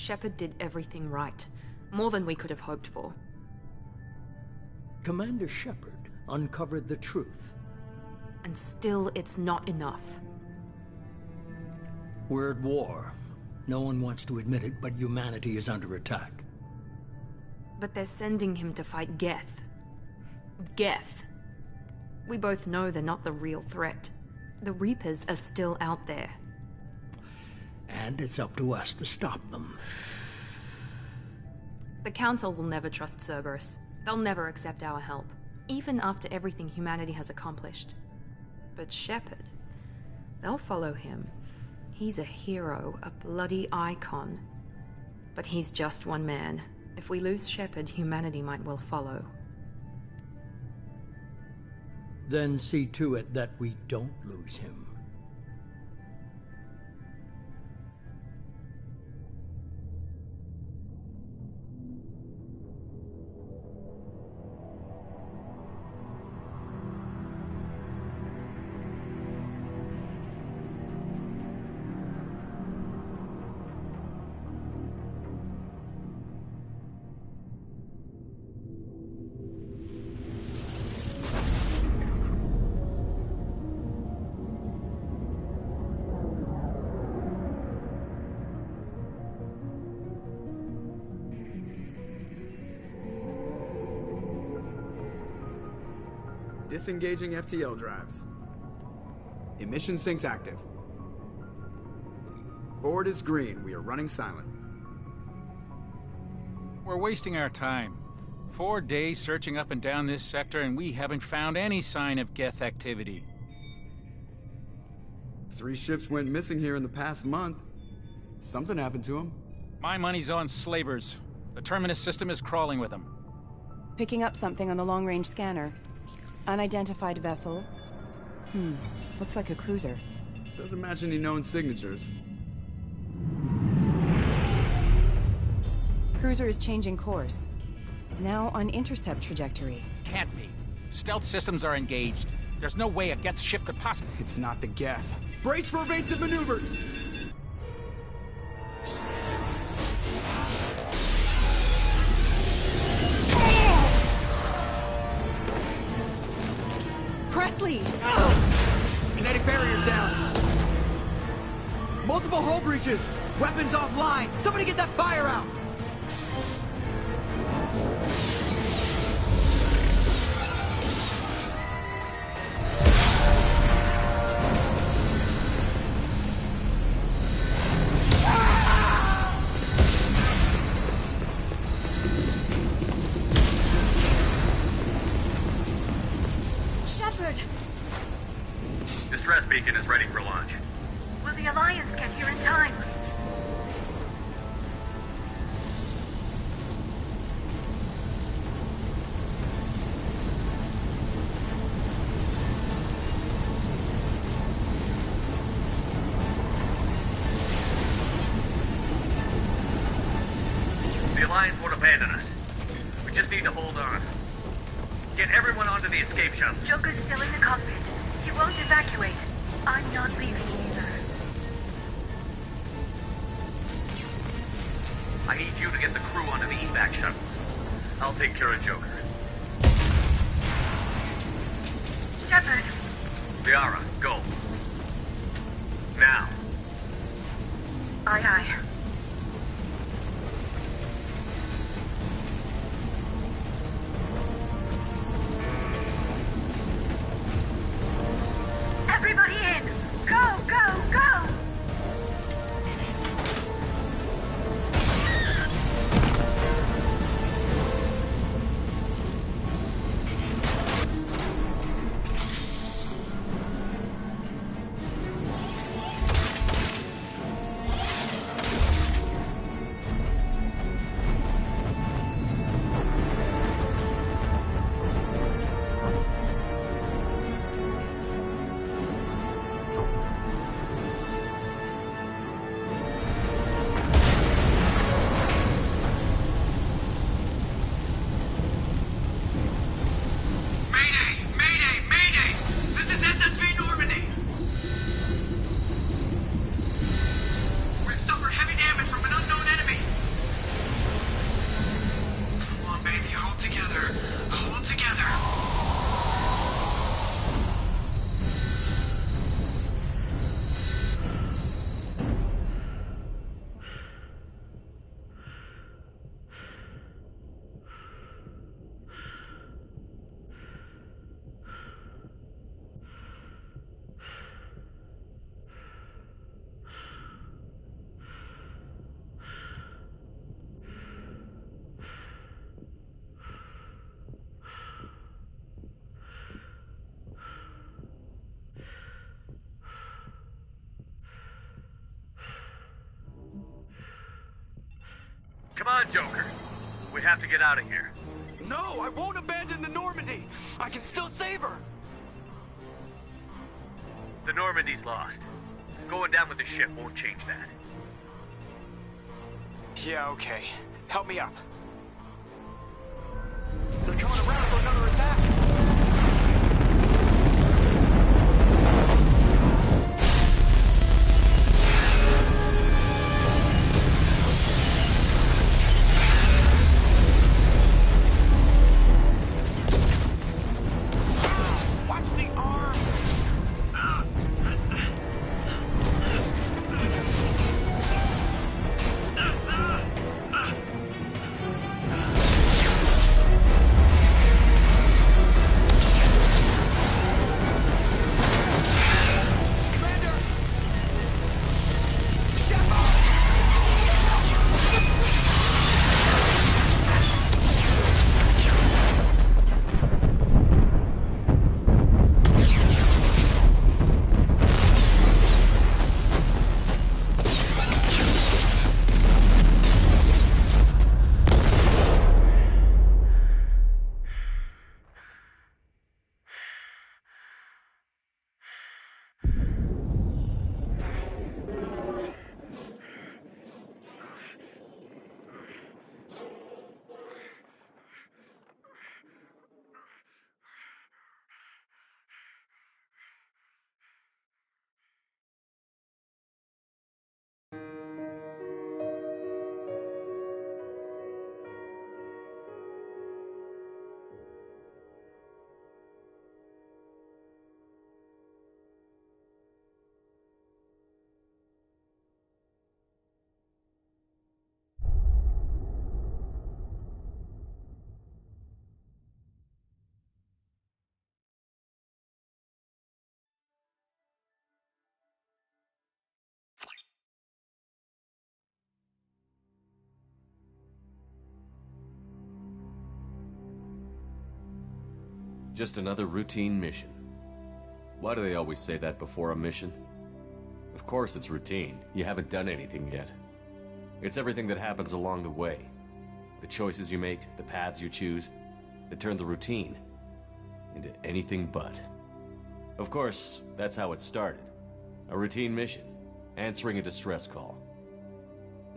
Shepard did everything right. More than we could have hoped for. Commander Shepard uncovered the truth. And still, it's not enough. We're at war. No one wants to admit it, but humanity is under attack. But they're sending him to fight Geth. Geth. We both know they're not the real threat. The Reapers are still out there. And it's up to us to stop them. The Council will never trust Cerberus. They'll never accept our help, even after everything humanity has accomplished. But Shepard, they'll follow him. He's a hero, a bloody icon. But he's just one man. If we lose Shepard, humanity might well follow. Then see to it that we don't lose him. Disengaging FTL drives. Emission sinks active. Board is green. We are running silent. We're wasting our time. 4 days searching up and down this sector, and we haven't found any sign of Geth activity. 3 ships went missing here in the past month. Something happened to them. My money's on slavers. The Terminus system is crawling with them. Picking up something on the long-range scanner. Unidentified vessel. Looks like a cruiser. Doesn't match any known signatures. Cruiser is changing course. Now on intercept trajectory. Can't be. Stealth systems are engaged. There's no way a Geth ship could possibly... It's not the Geth. Brace for evasive maneuvers! Presley! Kinetic barriers down. Multiple hull breaches. Weapons offline. Somebody get that fire out. Distress beacon is ready for launch. Will the Alliance get here in time? The Alliance won't abandon us. We just need to hold on. Get everyone onto the escape shuttle. Joker's still in the cockpit. He won't evacuate. I'm not leaving either. I need you to get the crew onto the evac shuttles. I'll take care of Joker. Shepard! Liara, go. Now. Aye, aye. Everybody in! Go, go, go! together. Hold together. Come on, Joker. We have to get out of here. No, I won't abandon the Normandy. I can still save her. The Normandy's lost. Going down with the ship won't change that. Yeah, okay. Help me up. They're coming around for another attack. Just another routine mission. Why do they always say that before a mission? Of course it's routine. You haven't done anything yet. It's everything that happens along the way. The choices you make, the paths you choose, that turn the routine into anything but. Of course, that's how it started. A routine mission, answering a distress call.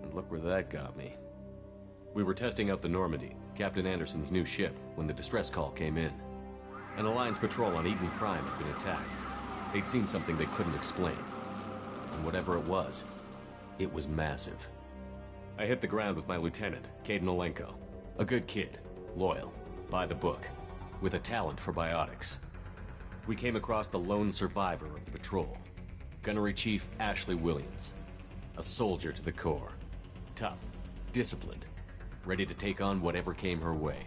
And look where that got me. We were testing out the Normandy, Captain Anderson's new ship, when the distress call came in. An Alliance patrol on Eden Prime had been attacked. They'd seen something they couldn't explain. And whatever it was massive. I hit the ground with my lieutenant, Kaidan Alenko. A good kid, loyal, by the book, with a talent for biotics. We came across the lone survivor of the patrol, Gunnery Chief Ashley Williams. A soldier to the core. Tough, disciplined, ready to take on whatever came her way.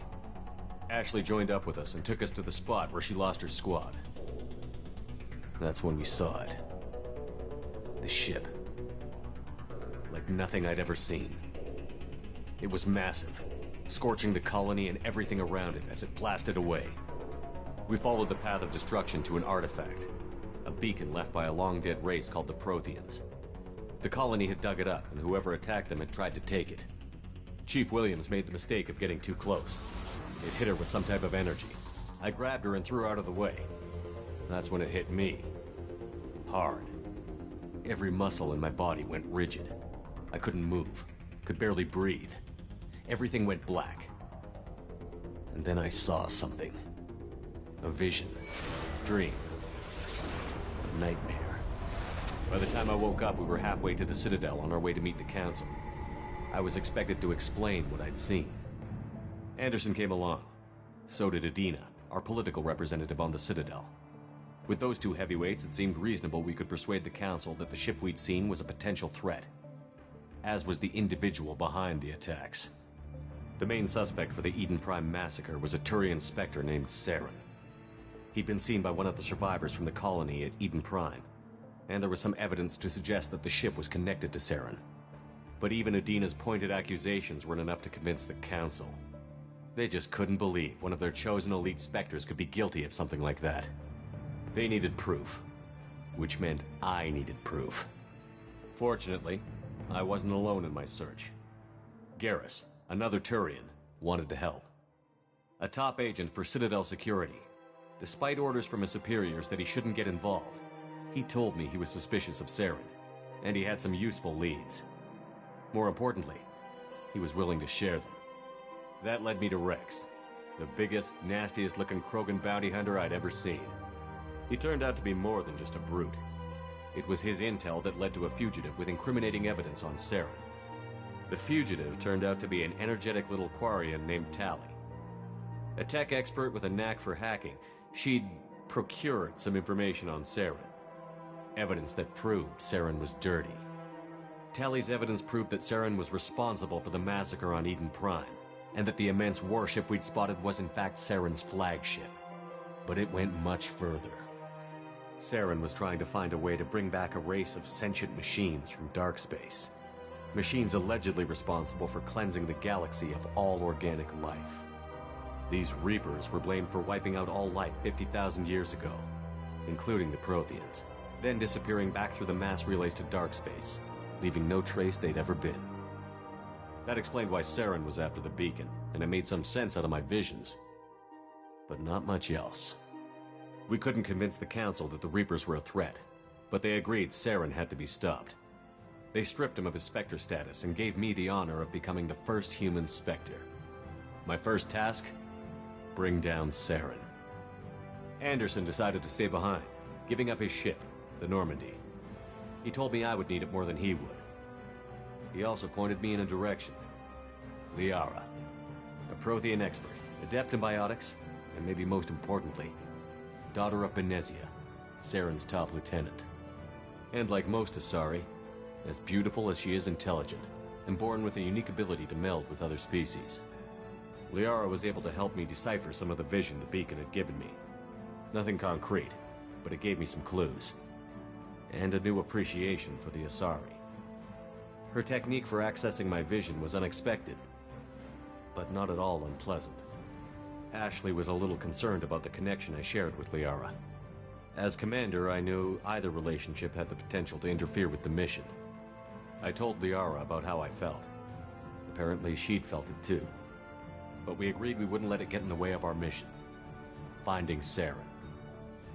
Ashley joined up with us and took us to the spot where she lost her squad. That's when we saw it. The ship. Like nothing I'd ever seen. It was massive, scorching the colony and everything around it as it blasted away. We followed the path of destruction to an artifact, a beacon left by a long-dead race called the Protheans. The colony had dug it up, and whoever attacked them had tried to take it. Chief Williams made the mistake of getting too close. It hit her with some type of energy. I grabbed her and threw her out of the way. That's when it hit me. Hard. Every muscle in my body went rigid. I couldn't move, could barely breathe. Everything went black. And then I saw something. A vision. Dream. A nightmare. By the time I woke up, we were halfway to the Citadel on our way to meet the Council. I was expected to explain what I'd seen. Anderson came along. So did Adina, our political representative on the Citadel. With those two heavyweights, it seemed reasonable we could persuade the Council that the ship we'd seen was a potential threat, as was the individual behind the attacks. The main suspect for the Eden Prime massacre was a Turian Spectre named Saren. He'd been seen by one of the survivors from the colony at Eden Prime, and there was some evidence to suggest that the ship was connected to Saren. But even Adina's pointed accusations weren't enough to convince the Council. They just couldn't believe one of their chosen elite Spectres could be guilty of something like that. They needed proof, which meant I needed proof. Fortunately, I wasn't alone in my search. Garrus, another Turian, wanted to help. A top agent for Citadel Security. Despite orders from his superiors that he shouldn't get involved, he told me he was suspicious of Saren, and he had some useful leads. More importantly, he was willing to share them. That led me to Rex, the biggest, nastiest-looking Krogan bounty hunter I'd ever seen. He turned out to be more than just a brute. It was his intel that led to a fugitive with incriminating evidence on Saren. The fugitive turned out to be an energetic little Quarian named Tali. A tech expert with a knack for hacking, she'd procured some information on Saren. Evidence that proved Saren was dirty. Tali's evidence proved that Saren was responsible for the massacre on Eden Prime, and that the immense warship we'd spotted was in fact Saren's flagship. But it went much further. Saren was trying to find a way to bring back a race of sentient machines from dark space. Machines allegedly responsible for cleansing the galaxy of all organic life. These Reapers were blamed for wiping out all life 50,000 years ago, including the Protheans, then disappearing back through the mass relays to dark space, leaving no trace they'd ever been. That explained why Saren was after the beacon, and it made some sense out of my visions. But not much else. We couldn't convince the Council that the Reapers were a threat, but they agreed Saren had to be stopped. They stripped him of his Spectre status and gave me the honor of becoming the first human Spectre. My first task? Bring down Saren. Anderson decided to stay behind, giving up his ship, the Normandy. He told me I would need it more than he would. He also pointed me in a direction. Liara, a Prothean expert, adept in biotics, and maybe most importantly, daughter of Benezia, Saren's top lieutenant. And like most Asari, as beautiful as she is intelligent, and born with a unique ability to meld with other species. Liara was able to help me decipher some of the vision the beacon had given me. Nothing concrete, but it gave me some clues. And a new appreciation for the Asari. Her technique for accessing my vision was unexpected, but not at all unpleasant. Ashley was a little concerned about the connection I shared with Liara. As commander, I knew either relationship had the potential to interfere with the mission. I told Liara about how I felt. Apparently, she'd felt it too. But we agreed we wouldn't let it get in the way of our mission. Finding Saren.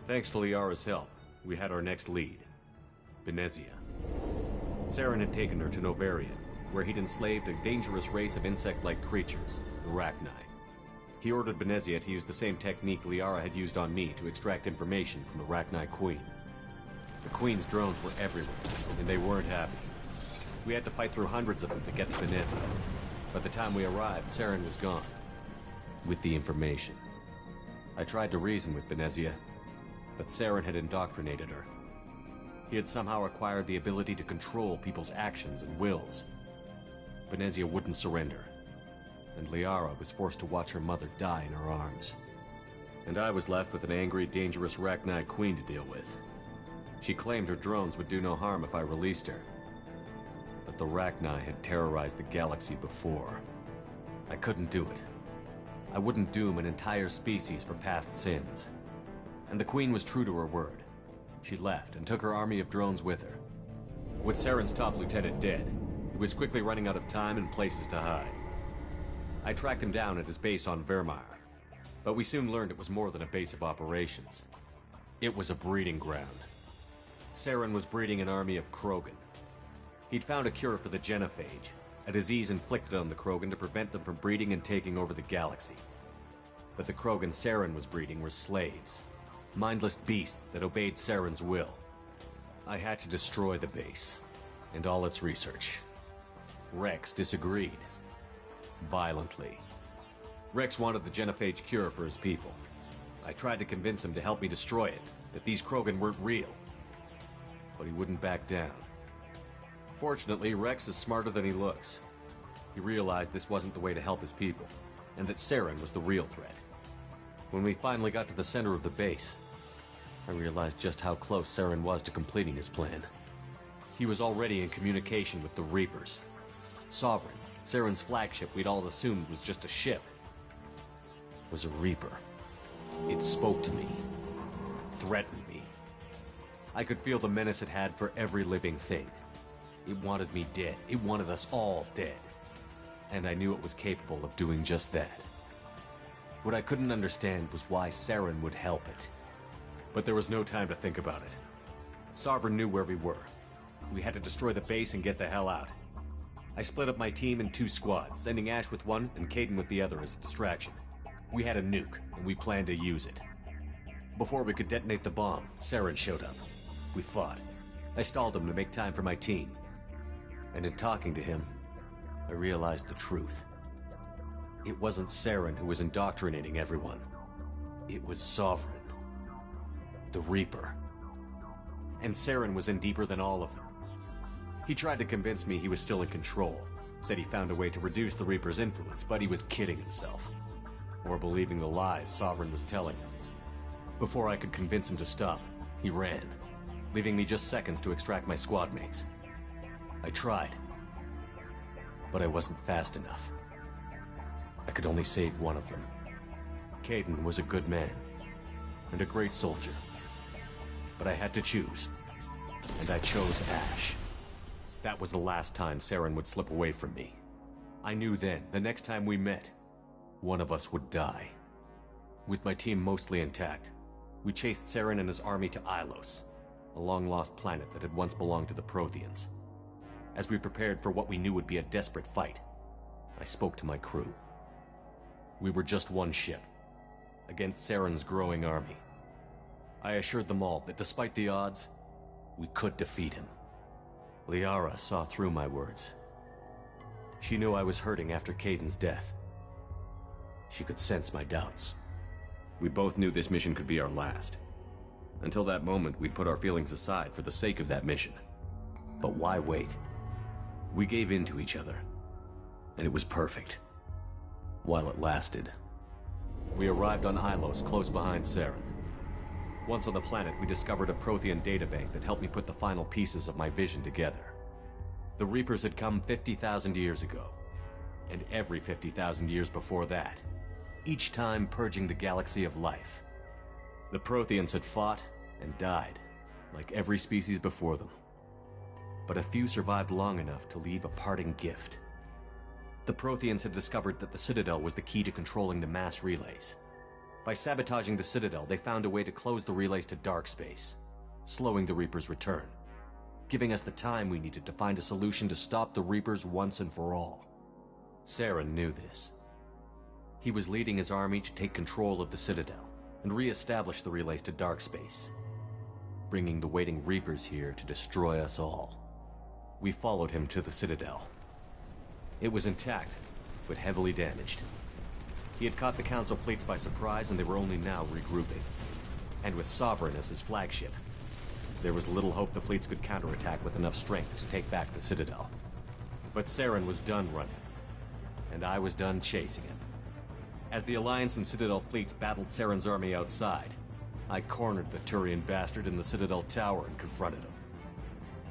Thanks to Liara's help, we had our next lead. Benezia. Saren had taken her to Novarian, where he'd enslaved a dangerous race of insect-like creatures, the Rachni. He ordered Benezia to use the same technique Liara had used on me to extract information from the Rachni Queen. The Queen's drones were everywhere, and they weren't happy. We had to fight through hundreds of them to get to Benezia. By the time we arrived, Saren was gone. With the information. I tried to reason with Benezia, but Saren had indoctrinated her. He had somehow acquired the ability to control people's actions and wills. Benezia wouldn't surrender, and Liara was forced to watch her mother die in her arms. And I was left with an angry, dangerous Rachni Queen to deal with. She claimed her drones would do no harm if I released her. But the Rachni had terrorized the galaxy before. I couldn't do it. I wouldn't doom an entire species for past sins. And the Queen was true to her word. She left and took her army of drones with her. With Saren's top lieutenant dead, he was quickly running out of time and places to hide. I tracked him down at his base on Vermeer, but we soon learned it was more than a base of operations. It was a breeding ground. Saren was breeding an army of Krogan. He'd found a cure for the genophage, a disease inflicted on the Krogan to prevent them from breeding and taking over the galaxy. But the Krogan Saren was breeding were slaves, mindless beasts that obeyed Saren's will. I had to destroy the base, and all its research. Rex disagreed. Violently. Rex wanted the genophage cure for his people. I tried to convince him to help me destroy it, that these Krogan weren't real. But he wouldn't back down. Fortunately, Rex is smarter than he looks. He realized this wasn't the way to help his people, and that Saren was the real threat. When we finally got to the center of the base, I realized just how close Saren was to completing his plan. He was already in communication with the Reapers. Sovereign, Saren's flagship we'd all assumed was just a ship, was a Reaper. It spoke to me, threatened me. I could feel the menace it had for every living thing. It wanted me dead. It wanted us all dead. And I knew it was capable of doing just that. What I couldn't understand was why Saren would help it. But there was no time to think about it. Sovereign knew where we were. We had to destroy the base and get the hell out. I split up my team in 2 squads, sending Ash with one and Kaidan with the other as a distraction. We had a nuke, and we planned to use it. Before we could detonate the bomb, Saren showed up. We fought. I stalled him to make time for my team. And in talking to him, I realized the truth. It wasn't Saren who was indoctrinating everyone. It was Sovereign. The Reaper. And Saren was in deeper than all of them. He tried to convince me he was still in control. Said he found a way to reduce the Reaper's influence, but he was kidding himself. Or believing the lies Sovereign was telling him. Before I could convince him to stop, he ran, leaving me just seconds to extract my squad mates. I tried, but I wasn't fast enough. I could only save one of them. Kaidan was a good man, and a great soldier. But I had to choose, and I chose Ash. That was the last time Saren would slip away from me. I knew then, the next time we met, one of us would die. With my team mostly intact, we chased Saren and his army to Ilos, a long-lost planet that had once belonged to the Protheans. As we prepared for what we knew would be a desperate fight, I spoke to my crew. We were just one ship, against Saren's growing army. I assured them all that despite the odds, we could defeat him. Liara saw through my words. She knew I was hurting after Kaidan's death. She could sense my doubts. We both knew this mission could be our last. Until that moment, we'd put our feelings aside for the sake of that mission. But why wait? We gave in to each other, and it was perfect. While it lasted. We arrived on Ilos, close behind Saren. Once on the planet, we discovered a Prothean databank that helped me put the final pieces of my vision together. The Reapers had come 50,000 years ago, and every 50,000 years before that, each time purging the galaxy of life. The Protheans had fought and died, like every species before them. But a few survived long enough to leave a parting gift. The Protheans had discovered that the Citadel was the key to controlling the mass relays. By sabotaging the Citadel, they found a way to close the relays to dark space, slowing the Reapers' return, giving us the time we needed to find a solution to stop the Reapers once and for all. Saren knew this. He was leading his army to take control of the Citadel and re-establish the relays to dark space, bringing the waiting Reapers here to destroy us all. We followed him to the Citadel. It was intact, but heavily damaged. He had caught the Council fleets by surprise, and they were only now regrouping. And with Sovereign as his flagship, there was little hope the fleets could counterattack with enough strength to take back the Citadel. But Saren was done running, and I was done chasing him. As the Alliance and Citadel fleets battled Saren's army outside, I cornered the Turian bastard in the Citadel tower and confronted him.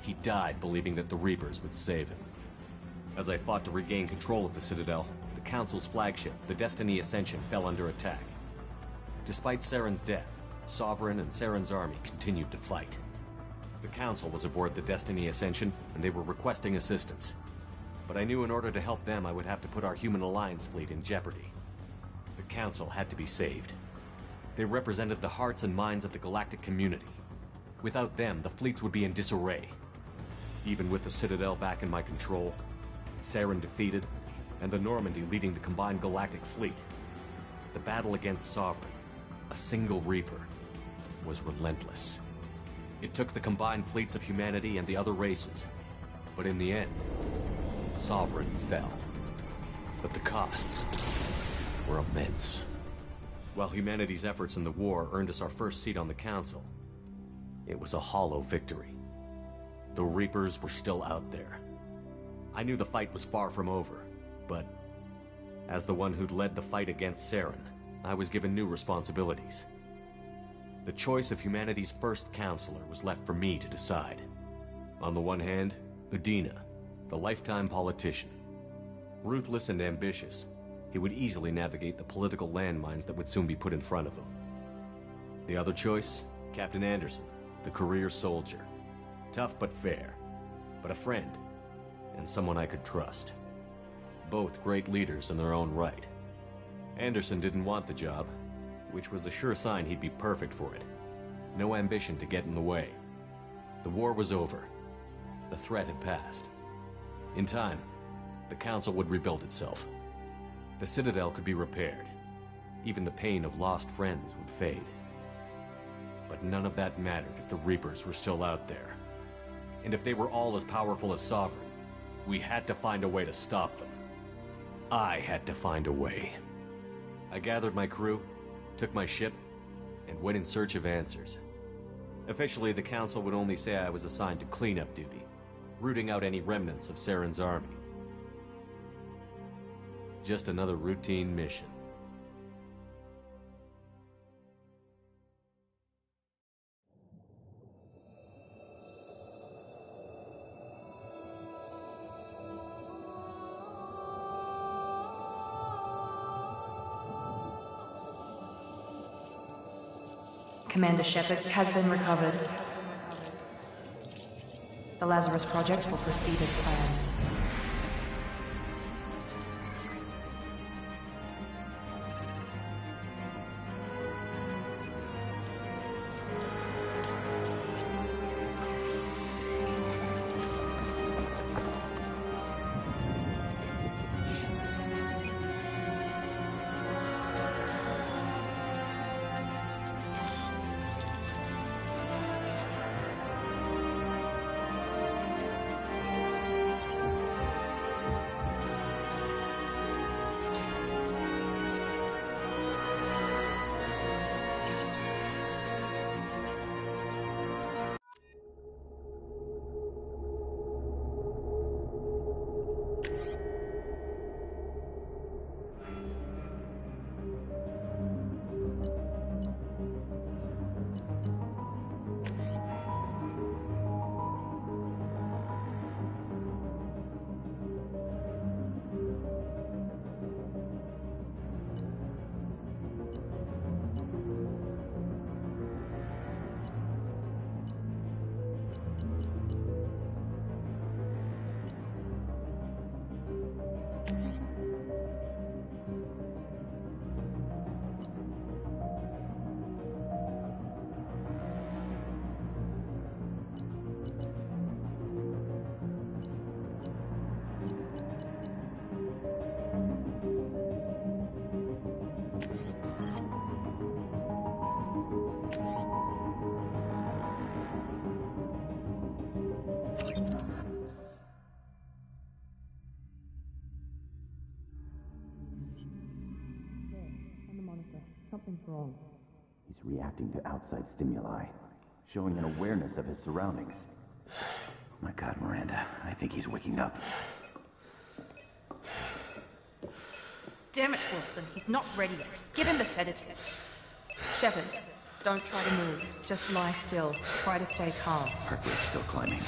He died believing that the Reapers would save him. As I fought to regain control of the Citadel, the Council's flagship, the Destiny Ascension, fell under attack. Despite Saren's death, Sovereign and Saren's army continued to fight. The Council was aboard the Destiny Ascension, and they were requesting assistance. But I knew in order to help them, I would have to put our human Alliance fleet in jeopardy. The Council had to be saved. They represented the hearts and minds of the galactic community. Without them, the fleets would be in disarray. Even with the Citadel back in my control, Saren defeated, and the Normandy leading the combined galactic fleet, the battle against Sovereign, a single Reaper, was relentless. It took the combined fleets of humanity and the other races, but in the end, Sovereign fell. But the cost were immense. While humanity's efforts in the war earned us our first seat on the Council, it was a hollow victory. The Reapers were still out there. I knew the fight was far from over, but as the one who'd led the fight against Saren, I was given new responsibilities. The choice of humanity's first counselor was left for me to decide. On the one hand, Udina, the lifetime politician. Ruthless and ambitious, he would easily navigate the political landmines that would soon be put in front of him. The other choice, Captain Anderson, the career soldier. Tough but fair, but a friend, and someone I could trust. Both great leaders in their own right. Anderson didn't want the job, which was a sure sign he'd be perfect for it. No ambition to get in the way. The war was over. The threat had passed. In time, the Council would rebuild itself. The Citadel could be repaired. Even the pain of lost friends would fade. But none of that mattered if the Reapers were still out there. And if they were all as powerful as Sovereign, we had to find a way to stop them. I had to find a way. I gathered my crew, took my ship, and went in search of answers. Officially, the Council would only say I was assigned to cleanup duty, rooting out any remnants of Saren's army. Just another routine mission. Commander Shepard has been recovered. The Lazarus Project will proceed as planned. Something's wrong. He's reacting to outside stimuli, showing an awareness of his surroundings. My God, Miranda, I think he's waking up. Damn it, Wilson, he's not ready yet. Give him the sedative. Shepard, don't try to move. Just lie still. Try to stay calm. Heart rate's still climbing.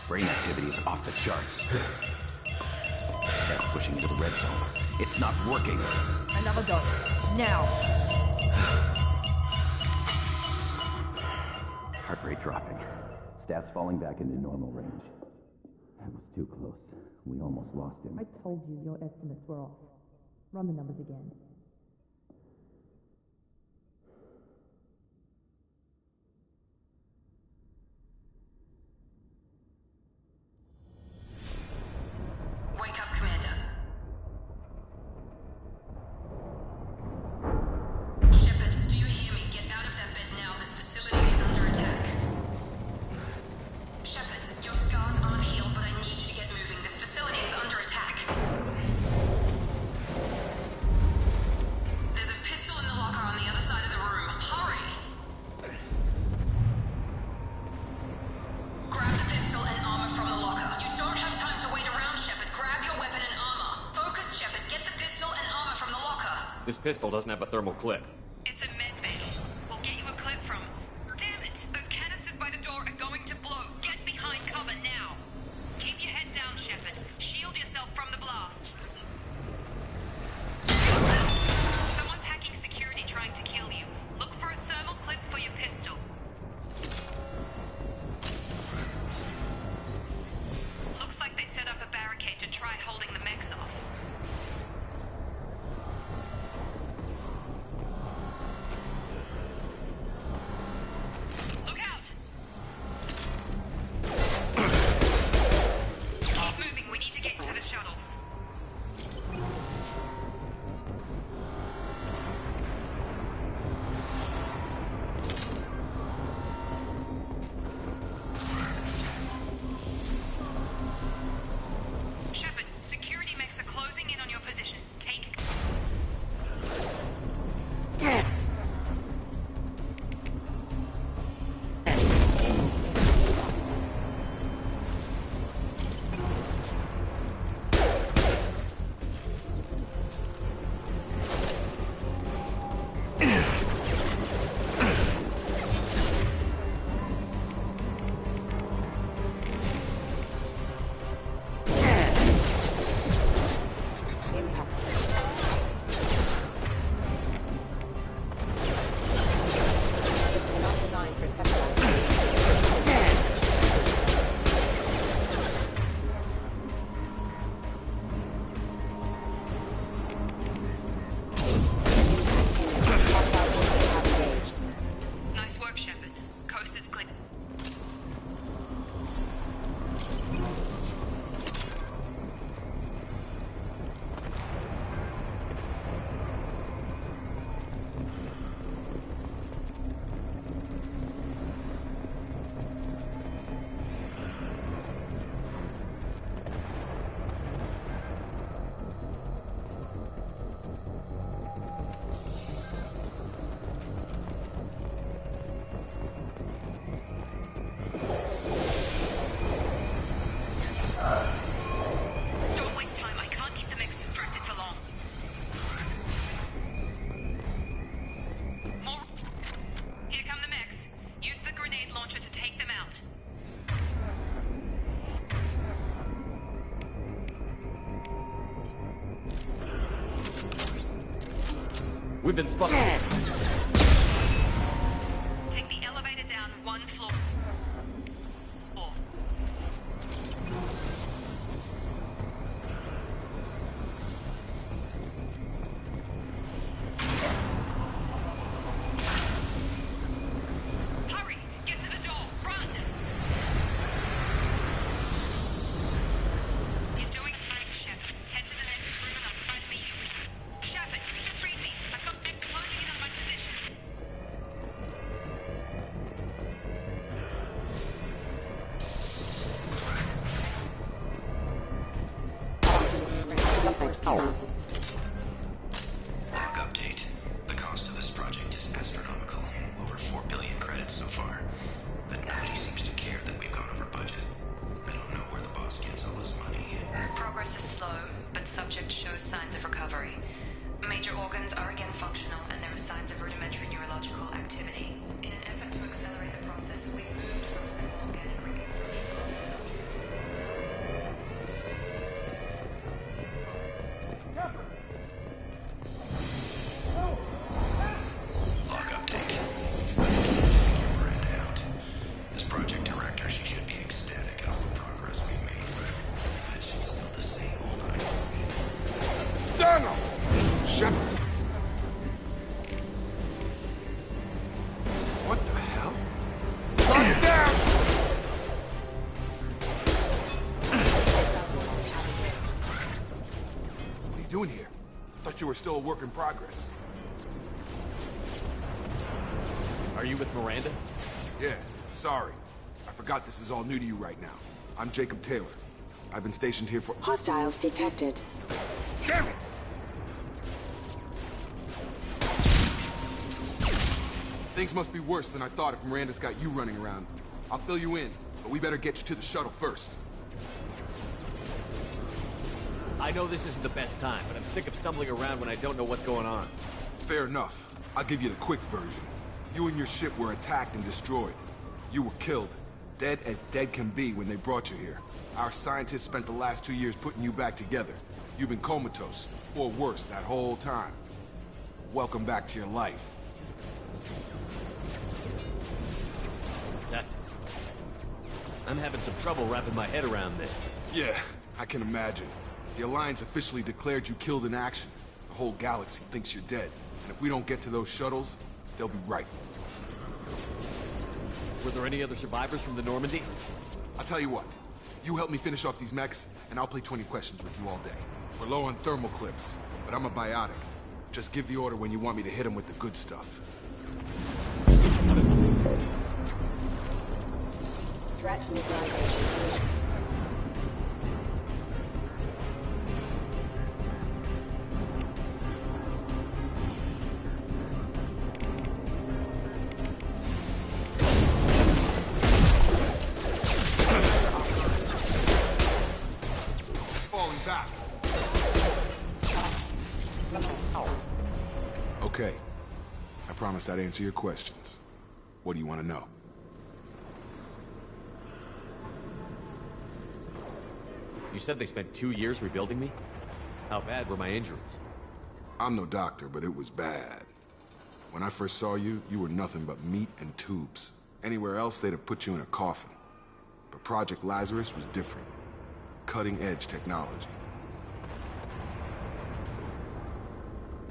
Brain activity is off the charts. Steps pushing into the red zone. It's not working. Another dose. Now. Heart rate dropping. Stats falling back into normal range. That was too close. We almost lost him. I told you your estimates were off. Run the numbers again. Wake up, Commander. Shepard, do you hear me? Get out of that bed now. This facility is under attack. Shepard, your scars aren't healed, but I need you to get moving. This facility is under attack. pistol doesn't have a thermal clip. It's a medbay. We'll get you a clip from... Damn it! Those canisters by the door are going to blow. Get behind cover now. Keep your head down, Shepard. Shield yourself from the blast. Someone's hacking security trying to kill you. Look for a thermal clip for your pistol. Looks like they set up a barricade to try holding the mechs off. Look out! Keep moving, we need to get you to the shuttles. Shepard, security mechs are closing in on your position. Take... Nice work, Shepard. Coast is clear. Don't waste time. I can't keep the mechs distracted for long. More. Here come the mechs. Use the grenade launcher to take them out. We've been spotted. Take the elevator down one floor. Hurry! Get to the door! Run! You're doing fine, Shepard. Head to the next room and I'll try to meet you. Shepard, read me. I've got them closing in on my position. Log update. The cost of this project is astronomical. Over 4 billion credits so far. But nobody seems to care that we've gone over budget. I don't know where the boss gets all his money. Progress is slow, but subject shows signs of recovery. Major organs are again functional, and there are signs of rudimentary neurological activity. In an effort to accelerate the process, we've moved from an organic Log update. Miranda out. This project director, she should be ecstatic at all the progress we've made, but she's still the same old ice. Stun him! Shepard. What the hell? Target down! What are you doing here? I thought you were still a work in progress. Are you with Miranda? Yeah, sorry. I forgot this is all new to you right now. I'm Jacob Taylor. I've been stationed here for... Hostiles detected. Damn it! Things must be worse than I thought if Miranda's got you running around. I'll fill you in, but we better get you to the shuttle first. I know this isn't the best time, but I'm sick of stumbling around when I don't know what's going on. Fair enough. I'll give you the quick version. You and your ship were attacked and destroyed. You were killed. Dead as dead can be when they brought you here. Our scientists spent the last 2 years putting you back together. You've been comatose, or worse, that whole time. Welcome back to your life. I'm having some trouble wrapping my head around this. Yeah, I can imagine. The Alliance officially declared you killed in action. The whole galaxy thinks you're dead. And if we don't get to those shuttles, they'll be right. Were there any other survivors from the Normandy? I'll tell you what. You help me finish off these mechs, and I'll play 20 questions with you all day. We're low on thermal clips, but I'm a biotic. Just give the order when you want me to hit them with the good stuff. Threat neutralization. Falling back. Okay. I promised I'd answer your questions. What do you want to know? You said they spent 2 years rebuilding me? How bad were my injuries? I'm no doctor, but it was bad. When I first saw you, you were nothing but meat and tubes. Anywhere else, they'd have put you in a coffin. But Project Lazarus was different. Cutting-edge technology.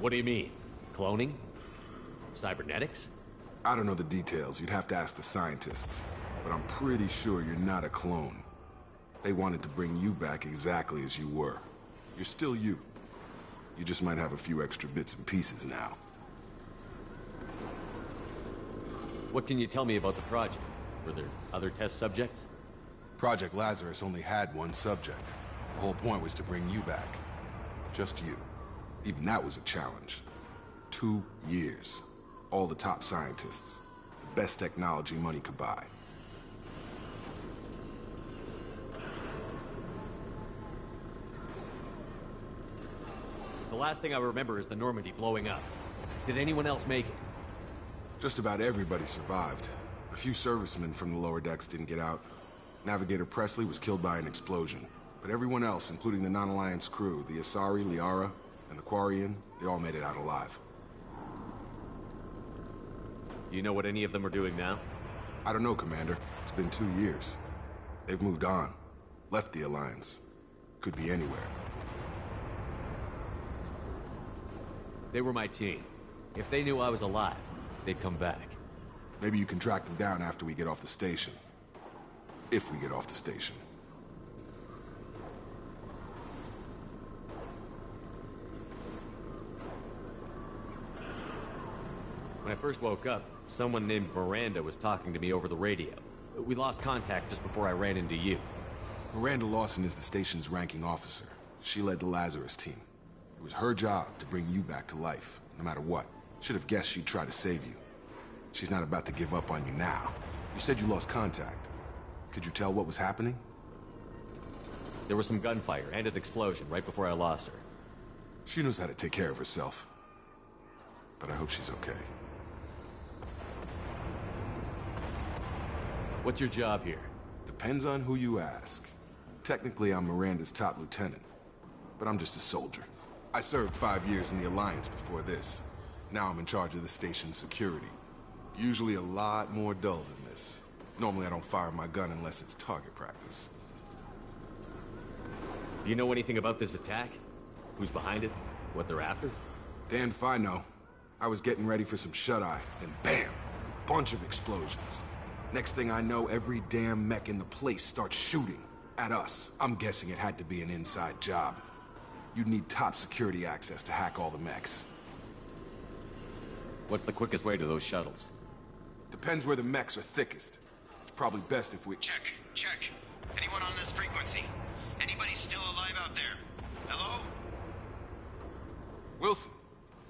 What do you mean? Cloning? Cybernetics? I don't know the details. You'd have to ask the scientists. But I'm pretty sure you're not a clone. They wanted to bring you back exactly as you were. You're still you. You just might have a few extra bits and pieces now. What can you tell me about the project? Were there other test subjects? Project Lazarus only had one subject. The whole point was to bring you back. Just you. Even that was a challenge. 2 years. All the top scientists. The best technology money could buy. The last thing I remember is the Normandy blowing up. Did anyone else make it? Just about everybody survived. A few servicemen from the lower decks didn't get out. Navigator Presley was killed by an explosion. But everyone else, including the non-Alliance crew, the Asari, Liara, and the Quarian, they all made it out alive. Do you know what any of them are doing now? I don't know, Commander. It's been 2 years. They've moved on. Left the Alliance. Could be anywhere. They were my team. If they knew I was alive, they'd come back. Maybe you can track them down after we get off the station. If we get off the station. When I first woke up, someone named Miranda was talking to me over the radio. We lost contact just before I ran into you. Miranda Lawson is the station's ranking officer. She led the Lazarus team. It was her job to bring you back to life, no matter what. Should have guessed she'd try to save you. She's not about to give up on you now. You said you lost contact. Could you tell what was happening? There was some gunfire and an explosion right before I lost her. She knows how to take care of herself. But I hope she's okay. What's your job here? Depends on who you ask. Technically, I'm Miranda's top lieutenant. But I'm just a soldier. I served 5 years in the Alliance before this. Now I'm in charge of the station's security. Usually a lot more dull than this. Normally I don't fire my gun unless it's target practice. Do you know anything about this attack? Who's behind it? What they're after? Damned if I know. I was getting ready for some shut-eye, then bam! Bunch of explosions. Next thing I know, every damn mech in the place starts shooting at us. I'm guessing it had to be an inside job. You'd need top security access to hack all the mechs. What's the quickest way to those shuttles? Depends where the mechs are thickest. It's probably best if we... Check. Anyone on this frequency? Anybody still alive out there? Hello? Wilson,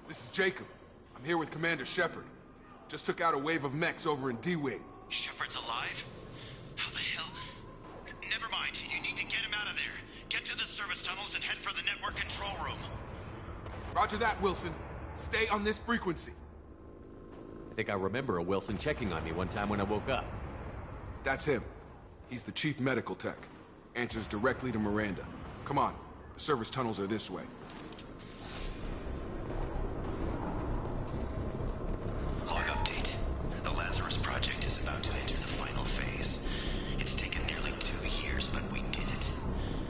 this is Jacob. I'm here with Commander Shepard. Just took out a wave of mechs over in D-Wing. Shepard's alive? How the hell? Never mind. You need to get him out of there. Get to the service tunnels and head for the network control room. Roger that, Wilson. Stay on this frequency. I think I remember a Wilson checking on me one time when I woke up. That's him. He's the chief medical tech. Answers directly to Miranda. Come on. The service tunnels are this way. Log update. The Lazarus Project is about to enter the final phase. It's taken nearly 2 years, but we did it.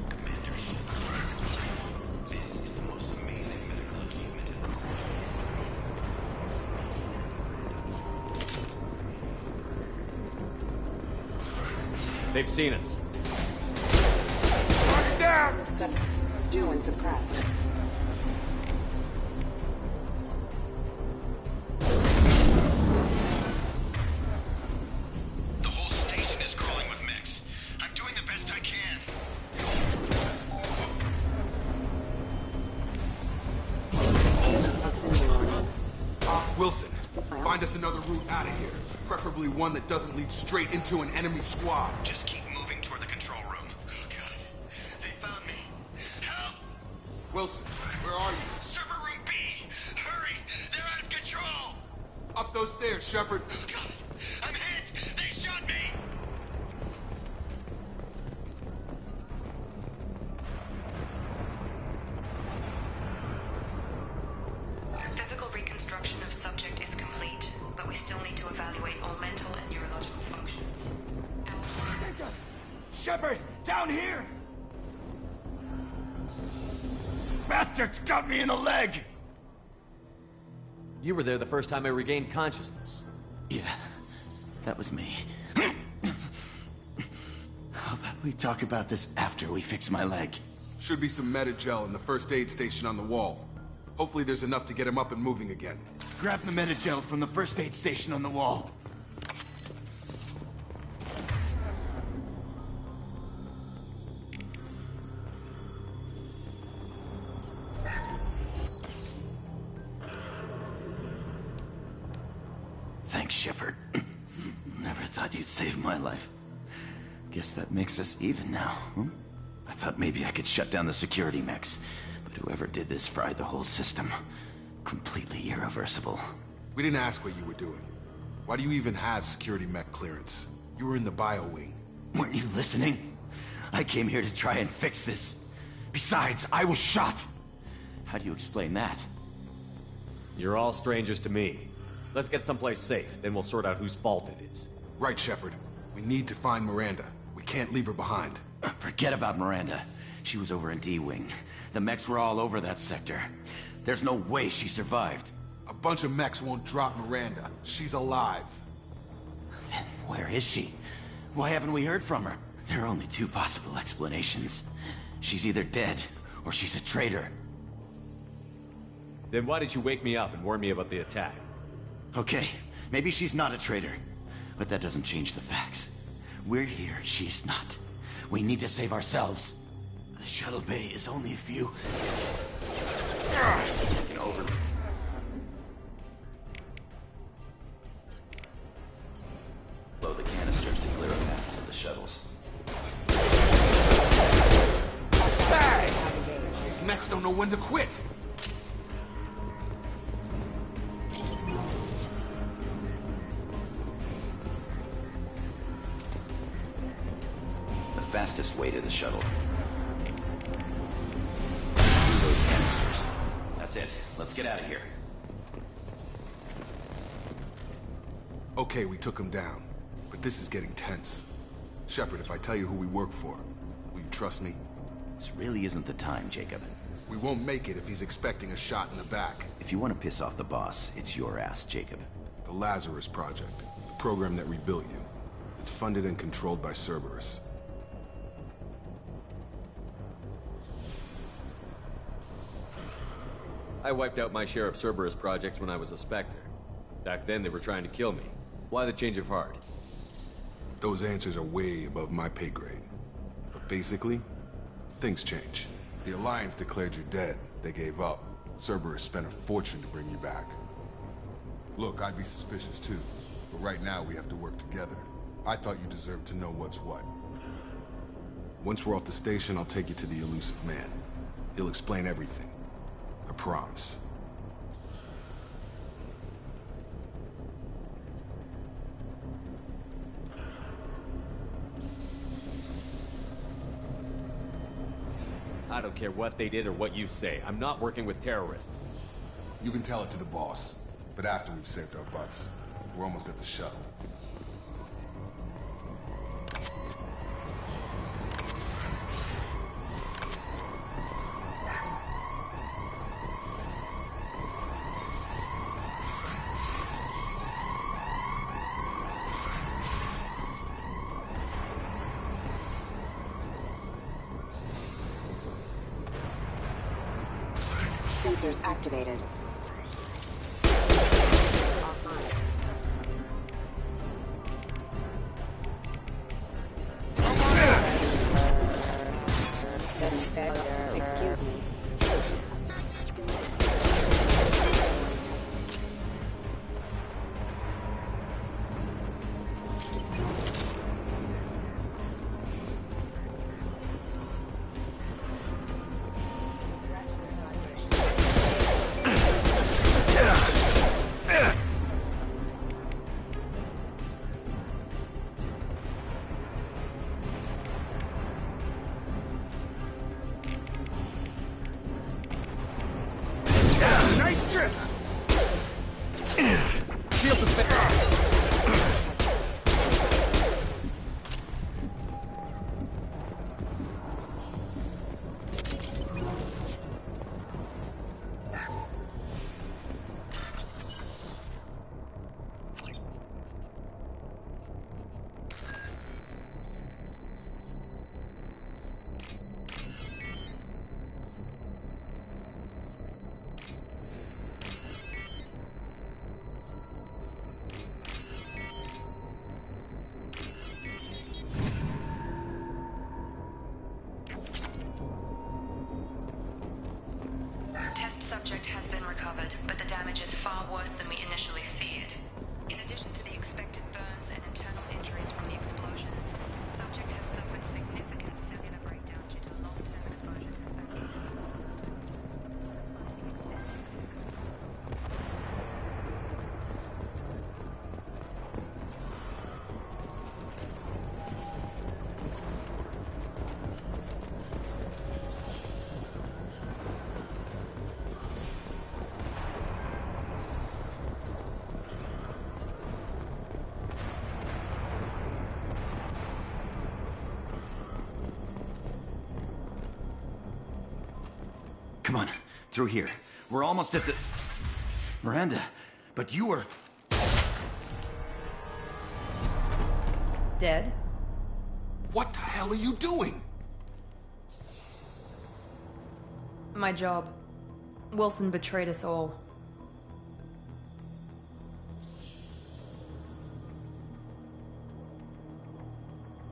Commander Shepard. This is the most amazing medical achievement in the world. They've seen us. Lock it down! Subject due and suppressed. The whole station is crawling with mechs. I'm doing the best I can. Wilson, find us another route out of here. Preferably one that doesn't lead straight into an enemy squad. Just keep moving toward the control room. Oh, God. They found me. Help! Wilson, where are you? Server room B! Hurry! They're out of control! Up those stairs, Shepard. Oh, God! I'm hit! They shot me! Physical reconstruction of subject is complete, but we still need to evaluate all mental and neurological functions. Shepard, down here! Bastards got me in the leg! You were there the first time I regained consciousness. Yeah, that was me. How about we talk about this after we fix my leg? Should be some Medi-gel in the first aid station on the wall. Hopefully there's enough to get him up and moving again. Grab the Medi-gel from the first aid station on the wall. Thanks, Shepard. Never thought you'd save my life. Guess that makes us even now, huh? I thought maybe I could shut down the security mechs, but whoever did this fried the whole system. Completely irreversible. We didn't ask what you were doing. Why do you even have security mech clearance? You were in the bio wing. Weren't you listening? I came here to try and fix this. Besides, I was shot. How do you explain that? You're all strangers to me. Let's get someplace safe, then we'll sort out whose fault it is. Right, Shepard. We need to find Miranda. We can't leave her behind. Forget about Miranda. She was over in D-Wing. The mechs were all over that sector. There's no way she survived. A bunch of mechs won't drop Miranda. She's alive. Then where is she? Why haven't we heard from her? There are only two possible explanations. She's either dead, or she's a traitor. Then why did you wake me up and warn me about the attack? Okay, maybe she's not a traitor. But that doesn't change the facts. We're here, she's not. We need to save ourselves. The shuttle bay is only a few... Taking over. Blow the canisters to clear a path to the shuttles. Bang! These mechs don't know when to quit. The fastest way to the shuttle. Through those canisters. That's it. Let's get out of here. Okay, we took him down. But this is getting tense. Shepard, if I tell you who we work for, will you trust me? This really isn't the time, Jacob. We won't make it if he's expecting a shot in the back. If you want to piss off the boss, it's your ass, Jacob. The Lazarus Project. The program that rebuilt you. It's funded and controlled by Cerberus. I wiped out my share of Cerberus projects when I was a Spectre. Back then, they were trying to kill me. Why the change of heart? Those answers are way above my pay grade. But basically, things change. The Alliance declared you dead. They gave up. Cerberus spent a fortune to bring you back. Look, I'd be suspicious too. But right now, we have to work together. I thought you deserved to know what's what. Once we're off the station, I'll take you to the Elusive Man. He'll explain everything. I promise. I don't care what they did or what you say. I'm not working with terrorists. You can tell it to the boss, but after we've saved our butts. We're almost at the shuttle. Sensors activated. Excuse me. Nice trip! Shield the Test subject has been recovered, but the damage is far worse than we initially feared. In addition to the expected burns and internal injuries from the explosion, subject has suffered significant cellular breakdown due to long-term exposure to infection. Come on, through here. We're almost at the... Miranda, but you were... Dead? What the hell are you doing? My job. Wilson betrayed us all.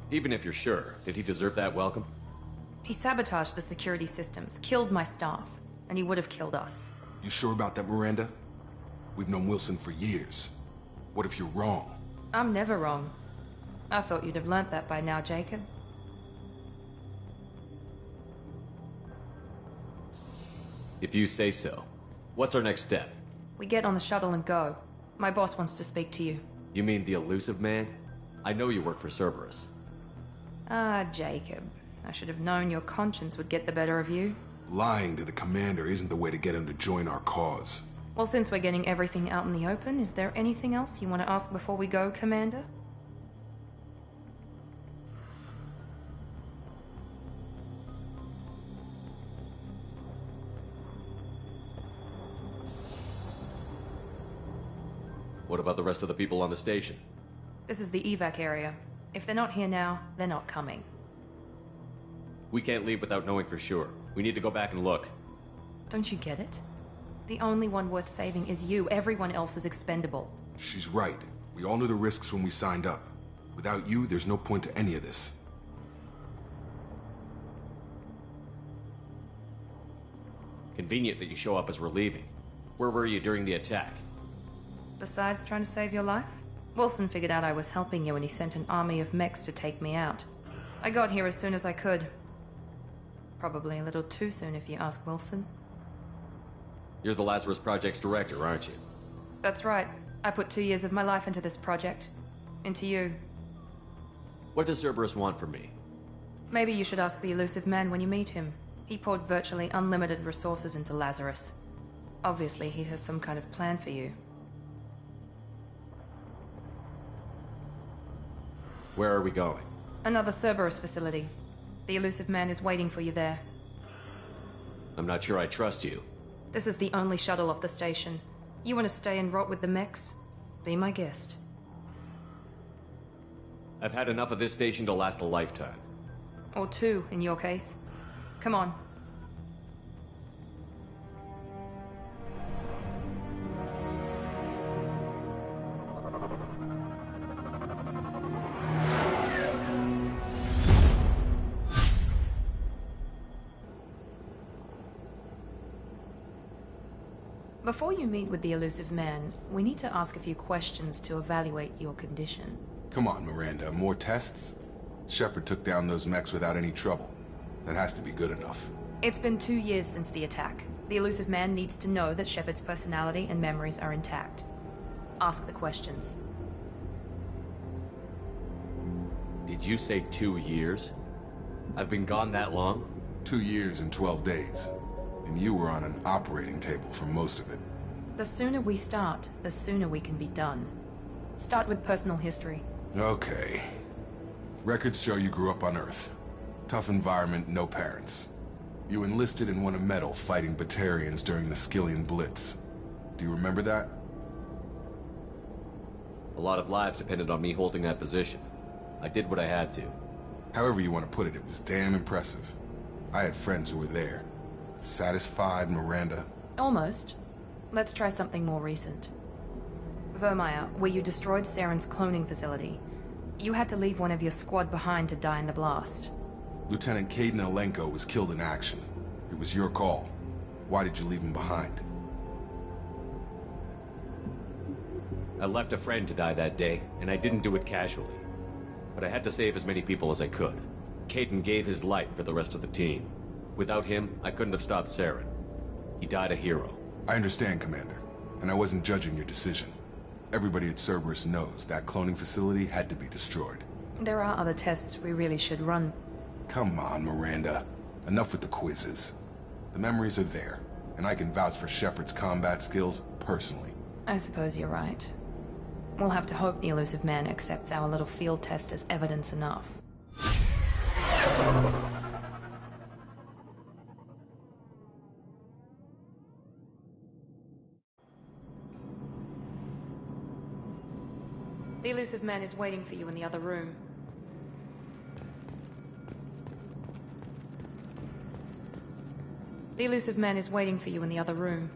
Even if you're sure, did he deserve that welcome? He sabotaged the security systems, killed my staff, and he would have killed us. You sure about that, Miranda? We've known Wilson for years. What if you're wrong? I'm never wrong. I thought you'd have learnt that by now, Jacob. If you say so. What's our next step? We get on the shuttle and go. My boss wants to speak to you. You mean the Elusive Man? I know you work for Cerberus. Ah, Jacob. I should have known your conscience would get the better of you. Lying to the commander isn't the way to get him to join our cause. Well, since we're getting everything out in the open, is there anything else you want to ask before we go, Commander? What about the rest of the people on the station? This is the evac area. If they're not here now, they're not coming. We can't leave without knowing for sure. We need to go back and look. Don't you get it? The only one worth saving is you. Everyone else is expendable. She's right. We all knew the risks when we signed up. Without you, there's no point to any of this. Convenient that you show up as we're leaving. Where were you during the attack? Besides trying to save your life, Wilson figured out I was helping you and he sent an army of mechs to take me out. I got here as soon as I could. Probably a little too soon if you ask Wilson. You're the Lazarus Project's director, aren't you? That's right. I put 2 years of my life into this project. Into you. What does Cerberus want from me? Maybe you should ask the Elusive Man when you meet him. He poured virtually unlimited resources into Lazarus. Obviously, he has some kind of plan for you. Where are we going? Another Cerberus facility. The Elusive Man is waiting for you there. I'm not sure I trust you. This is the only shuttle off the station. You want to stay and rot with the mechs? Be my guest. I've had enough of this station to last a lifetime. Or 2, in your case. Come on. Before you meet with the Elusive Man, we need to ask a few questions to evaluate your condition. Come on, Miranda. More tests? Shepard took down those mechs without any trouble. That has to be good enough. It's been 2 years since the attack. The Elusive Man needs to know that Shepard's personality and memories are intact. Ask the questions. Did you say 2 years? I've been gone that long? 2 years and 12 days. And you were on an operating table for most of it. The sooner we start, the sooner we can be done. Start with personal history. Okay. Records show you grew up on Earth. Tough environment, no parents. You enlisted and won a medal fighting Batarians during the Skillian Blitz. Do you remember that? A lot of lives depended on me holding that position. I did what I had to. However you want to put it, it was damn impressive. I had friends who were there. Satisfied, Miranda? Almost. Let's try something more recent. Vermeer, where you destroyed Saren's cloning facility. You had to leave one of your squad behind to die in the blast. Lieutenant Kaidan Alenko was killed in action. It was your call. Why did you leave him behind? I left a friend to die that day, and I didn't do it casually. But I had to save as many people as I could. Kaidan gave his life for the rest of the team. Without him, I couldn't have stopped Saren. He died a hero. I understand, Commander. And I wasn't judging your decision. Everybody at Cerberus knows that cloning facility had to be destroyed. There are other tests we really should run. Come on, Miranda. Enough with the quizzes. The memories are there, and I can vouch for Shepard's combat skills personally. I suppose you're right. We'll have to hope the Elusive Man accepts our little field test as evidence enough. The Elusive Man is waiting for you in the other room. The Elusive Man is waiting for you in the other room.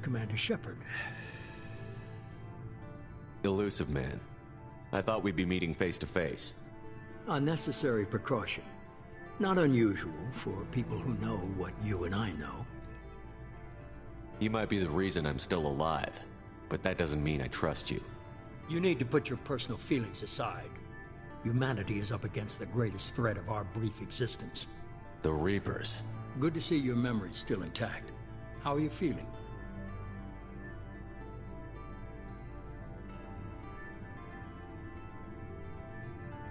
Commander Shepard. Elusive Man. I thought we'd be meeting face to face. Unnecessary precaution. Not unusual for people who know what you and I know. You might be the reason I'm still alive, but that doesn't mean I trust you. You need to put your personal feelings aside. Humanity is up against the greatest threat of our brief existence. The Reapers. Good to see your memory's still intact. How are you feeling?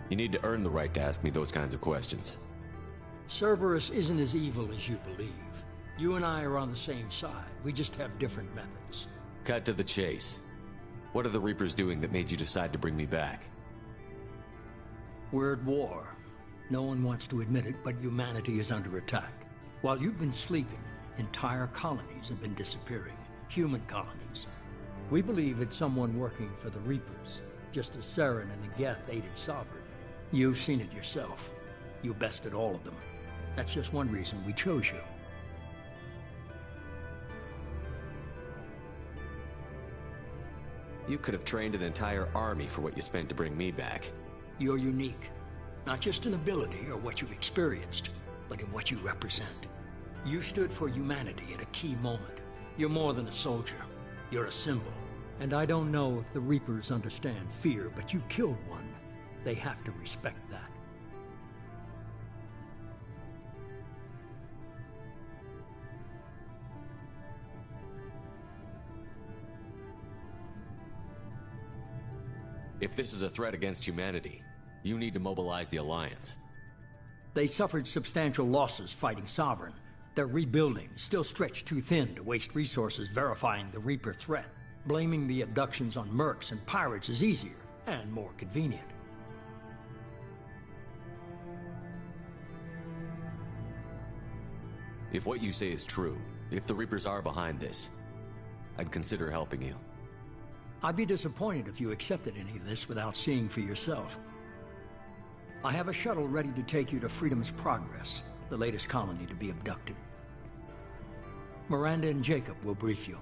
You need to earn the right to ask me those kinds of questions. Cerberus isn't as evil as you believe. You and I are on the same side. We just have different methods. Cut to the chase. What are the Reapers doing that made you decide to bring me back? We're at war. No one wants to admit it, but humanity is under attack. While you've been sleeping, entire colonies have been disappearing. Human colonies. We believe it's someone working for the Reapers, just as Saren and the Geth aided Sovereign. You've seen it yourself. You bested all of them. That's just one reason we chose you. You could have trained an entire army for what you spent to bring me back. You're unique. Not just in ability or what you've experienced, but in what you represent. You stood for humanity at a key moment. You're more than a soldier. You're a symbol. And I don't know if the Reapers understand fear, but you killed one. They have to respect that. If this is a threat against humanity, you need to mobilize the Alliance. They suffered substantial losses fighting Sovereign. They're rebuilding, still stretched too thin to waste resources verifying the Reaper threat. Blaming the abductions on mercs and pirates is easier and more convenient. If what you say is true, if the Reapers are behind this, I'd consider helping you. I'd be disappointed if you accepted any of this without seeing for yourself. I have a shuttle ready to take you to Freedom's Progress, the latest colony to be abducted. Miranda and Jacob will brief you.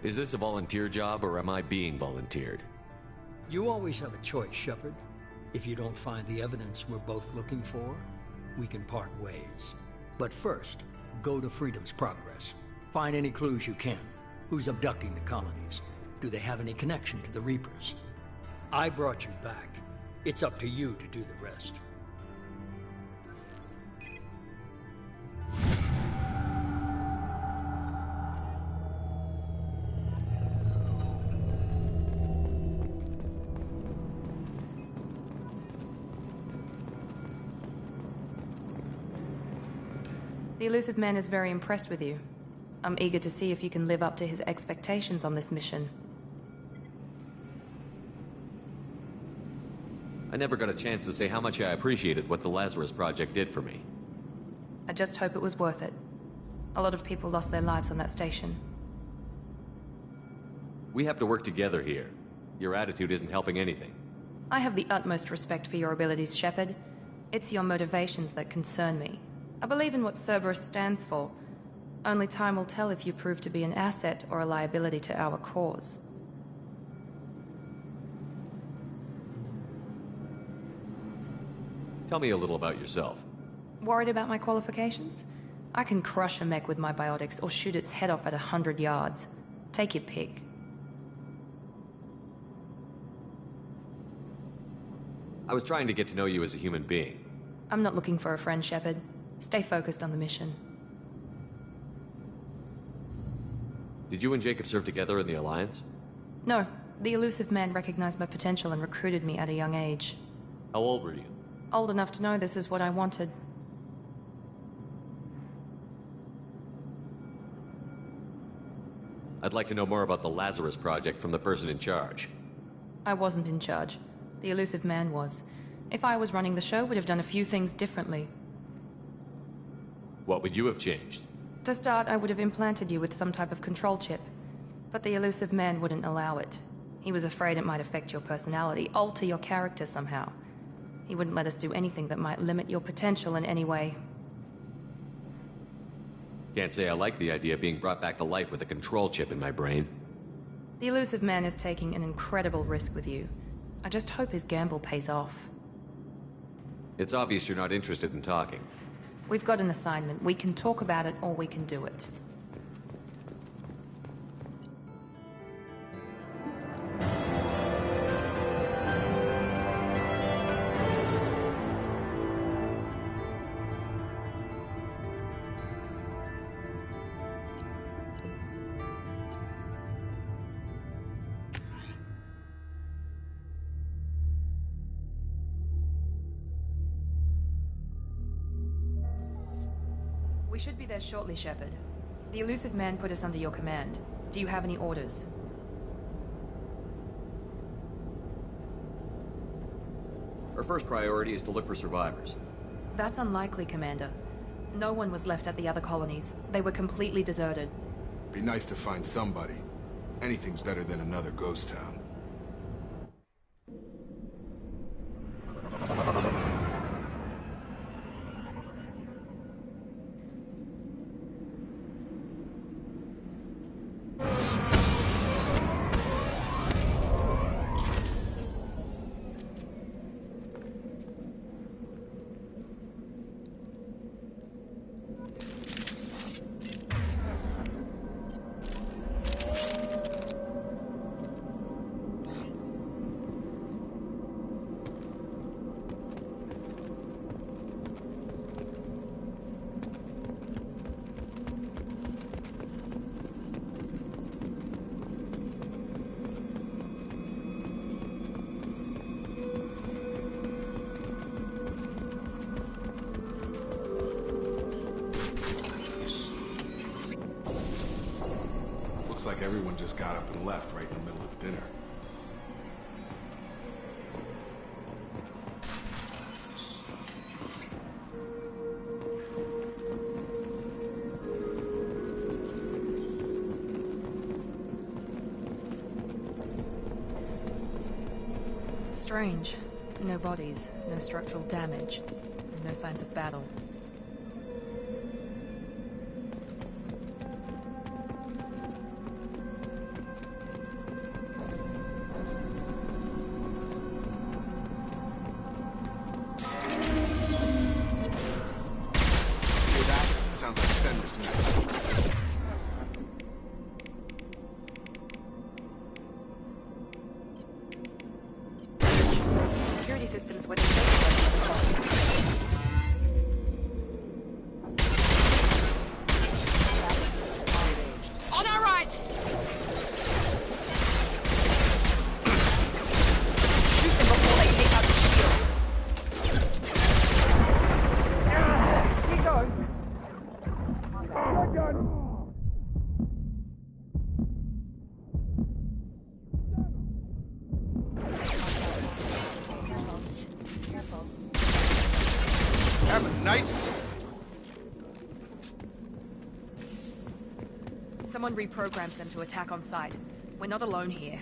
Is this a volunteer job, or am I being volunteered? You always have a choice, Shepard. If you don't find the evidence we're both looking for, we can part ways. But first, go to Freedom's Progress. Find any clues you can. Who's abducting the colonies? Do they have any connection to the Reapers? I brought you back. It's up to you to do the rest. The Elusive Man is very impressed with you. I'm eager to see if you can live up to his expectations on this mission. I never got a chance to say how much I appreciated what the Lazarus Project did for me. I just hope it was worth it. A lot of people lost their lives on that station. We have to work together here. Your attitude isn't helping anything. I have the utmost respect for your abilities, Shepard. It's your motivations that concern me. I believe in what Cerberus stands for. Only time will tell if you prove to be an asset or a liability to our cause. Tell me a little about yourself. Worried about my qualifications? I can crush a mech with my biotics or shoot its head off at 100 yards. Take your pick. I was trying to get to know you as a human being. I'm not looking for a friend, Shepard. Stay focused on the mission. Did you and Jacob serve together in the Alliance? No. The Elusive Man recognized my potential and recruited me at a young age. How old were you? Old enough to know this is what I wanted. I'd like to know more about the Lazarus Project from the person in charge. I wasn't in charge. The Elusive Man was. If I was running the show, would have done a few things differently. What would you have changed? To start, I would have implanted you with some type of control chip. But the Elusive Man wouldn't allow it. He was afraid it might affect your personality, alter your character somehow. He wouldn't let us do anything that might limit your potential in any way. Can't say I like the idea of being brought back to life with a control chip in my brain. The Illusive Man is taking an incredible risk with you. I just hope his gamble pays off. It's obvious you're not interested in talking. We've got an assignment. We can talk about it, or we can do it. We should be there shortly, Shepard. The Illusive Man put us under your command. Do you have any orders? Our first priority is to look for survivors. That's unlikely, Commander. No one was left at the other colonies. They were completely deserted. Be nice to find somebody. Anything's better than another ghost town. Looks like everyone just got up and left right in the middle of dinner. Strange. No bodies, no structural damage, and no signs of battle. Systems were on our right. Shoot them before they take out the shield. He goes. My gun. Have a nice... Someone reprogrammed them to attack on sight. We're not alone here.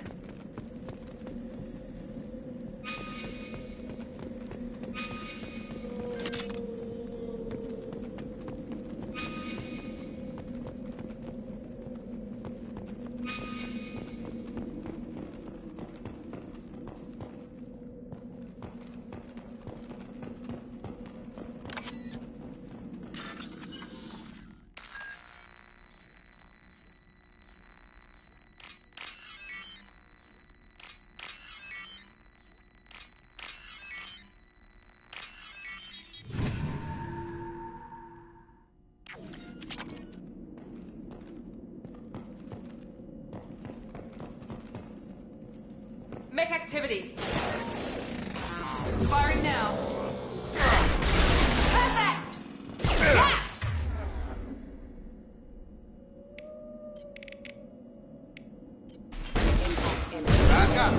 Mech activity. Firing now. Perfect! Yes! Back up!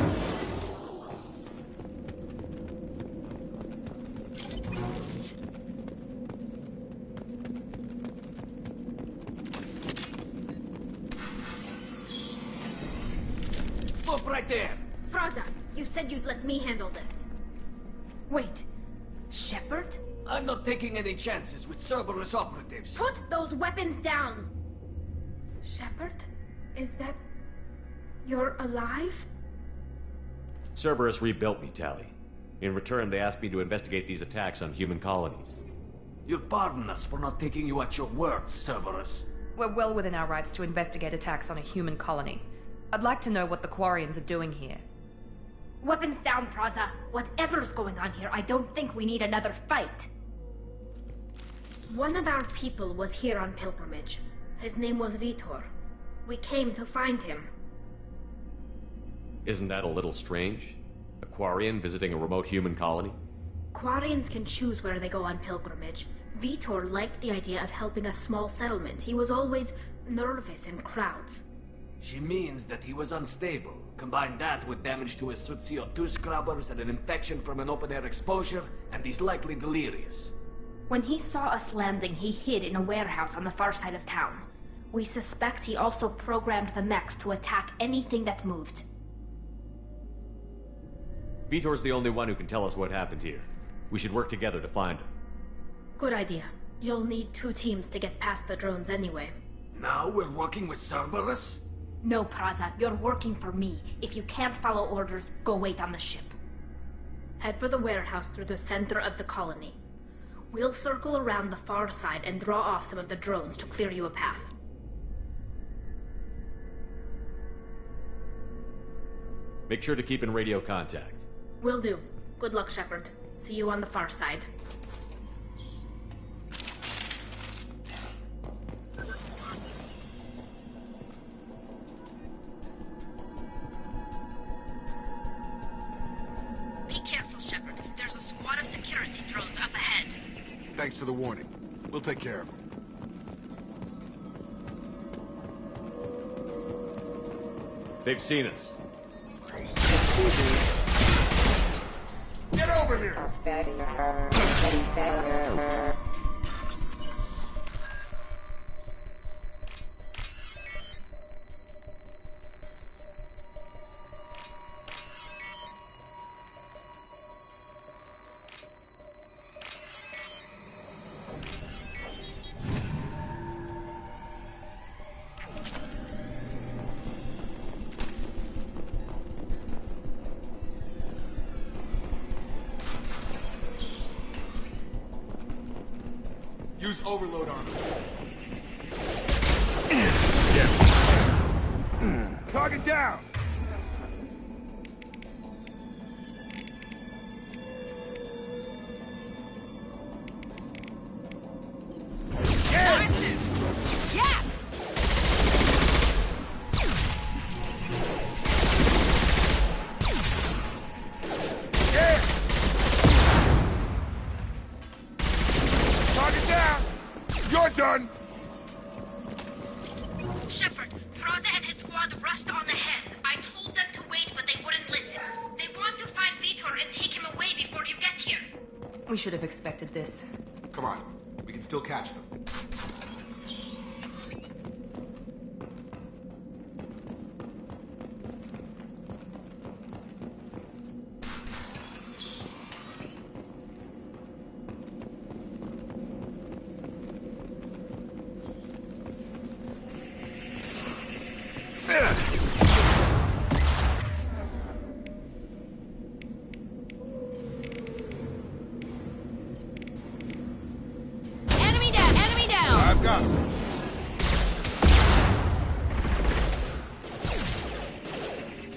Look right there! Froza, you said you'd let me handle this. Wait, Shepard? I'm not taking any chances with Cerberus operatives. Put those weapons down! Shepard? Is that... you're alive? Cerberus rebuilt me, Tali. In return, they asked me to investigate these attacks on human colonies. You'll pardon us for not taking you at your word, Cerberus. We're well within our rights to investigate attacks on a human colony. I'd like to know what the Quarians are doing here. Weapons down, Praza. Whatever's going on here, I don't think we need another fight. One of our people was here on pilgrimage. His name was Vitor. We came to find him. Isn't that a little strange? A Quarian visiting a remote human colony? Quarians can choose where they go on pilgrimage. Vitor liked the idea of helping a small settlement. He was always nervous in crowds. She means that he was unstable. Combine that with damage to his suit CO2 scrubbers and an infection from an open-air exposure, and he's likely delirious. When he saw us landing, he hid in a warehouse on the far side of town. We suspect he also programmed the mechs to attack anything that moved. Vitor's the only one who can tell us what happened here. We should work together to find him. Good idea. You'll need 2 teams to get past the drones anyway. Now we're working with Cerberus? No, Praza. You're working for me. If you can't follow orders, go wait on the ship. Head for the warehouse through the center of the colony. We'll circle around the far side and draw off some of the drones to clear you a path. Make sure to keep in radio contact. Will do. Good luck, Shepard. See you on the far side. Be careful, Shepard. There's a squad of security drones up ahead. Thanks for the warning. We'll take care of them. They've seen us. Get over here! Use overload on him. Target down! Done! Shepard, Praza and his squad rushed on ahead. I told them to wait, but they wouldn't listen. They want to find Vitor and take him away before you get here. We should have expected this. Come on. We can still catch them.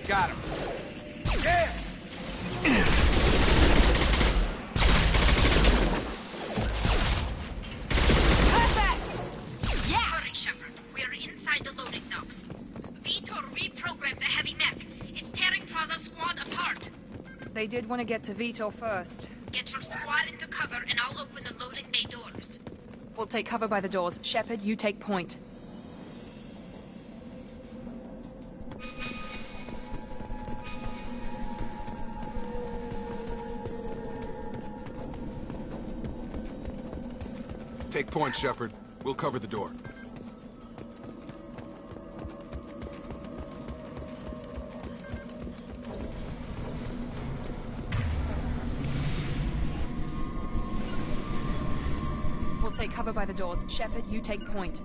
Got him. Yeah! Perfect! Yeah! Hurry, Shepard. We're inside the loading docks. Vitor reprogrammed the heavy mech. It's tearing Praza's squad apart. They did want to get to Vitor first. Get your squad into cover and I'll open the loading bay doors. We'll take cover by the doors. Shepard, you take point. Take point, Shepard. We'll cover the door. We'll take cover by the doors. Shepard, you take point.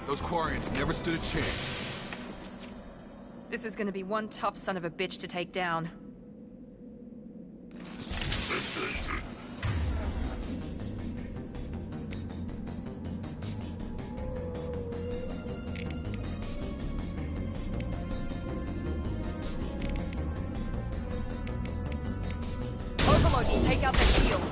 Those Quarians never stood a chance. This is gonna be one tough son of a bitch to take down. Overload will take out their shields.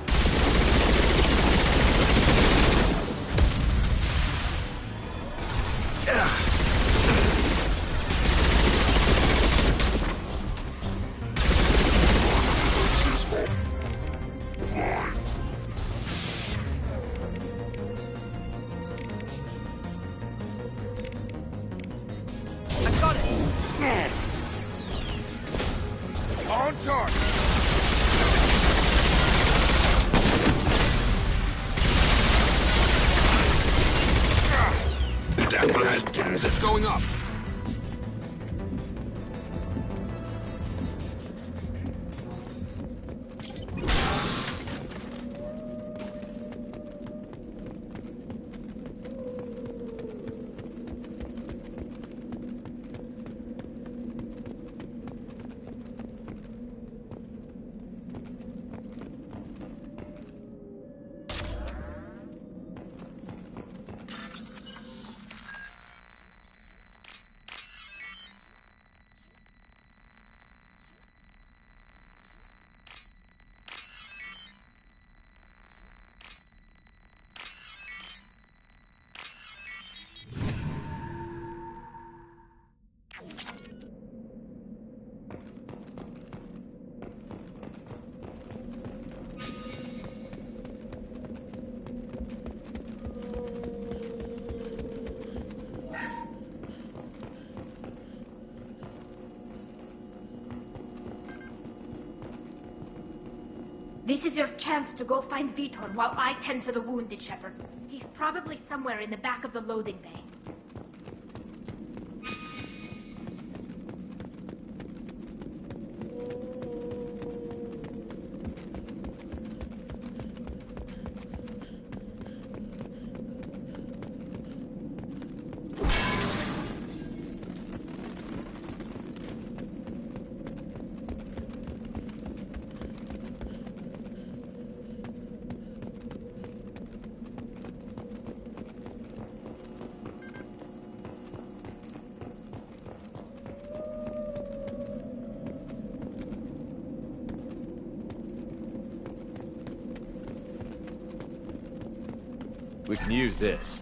It's going up. This is your chance to go find Vitor while I tend to the wounded, Shepard. He's probably somewhere in the back of the loading bay. We can use this.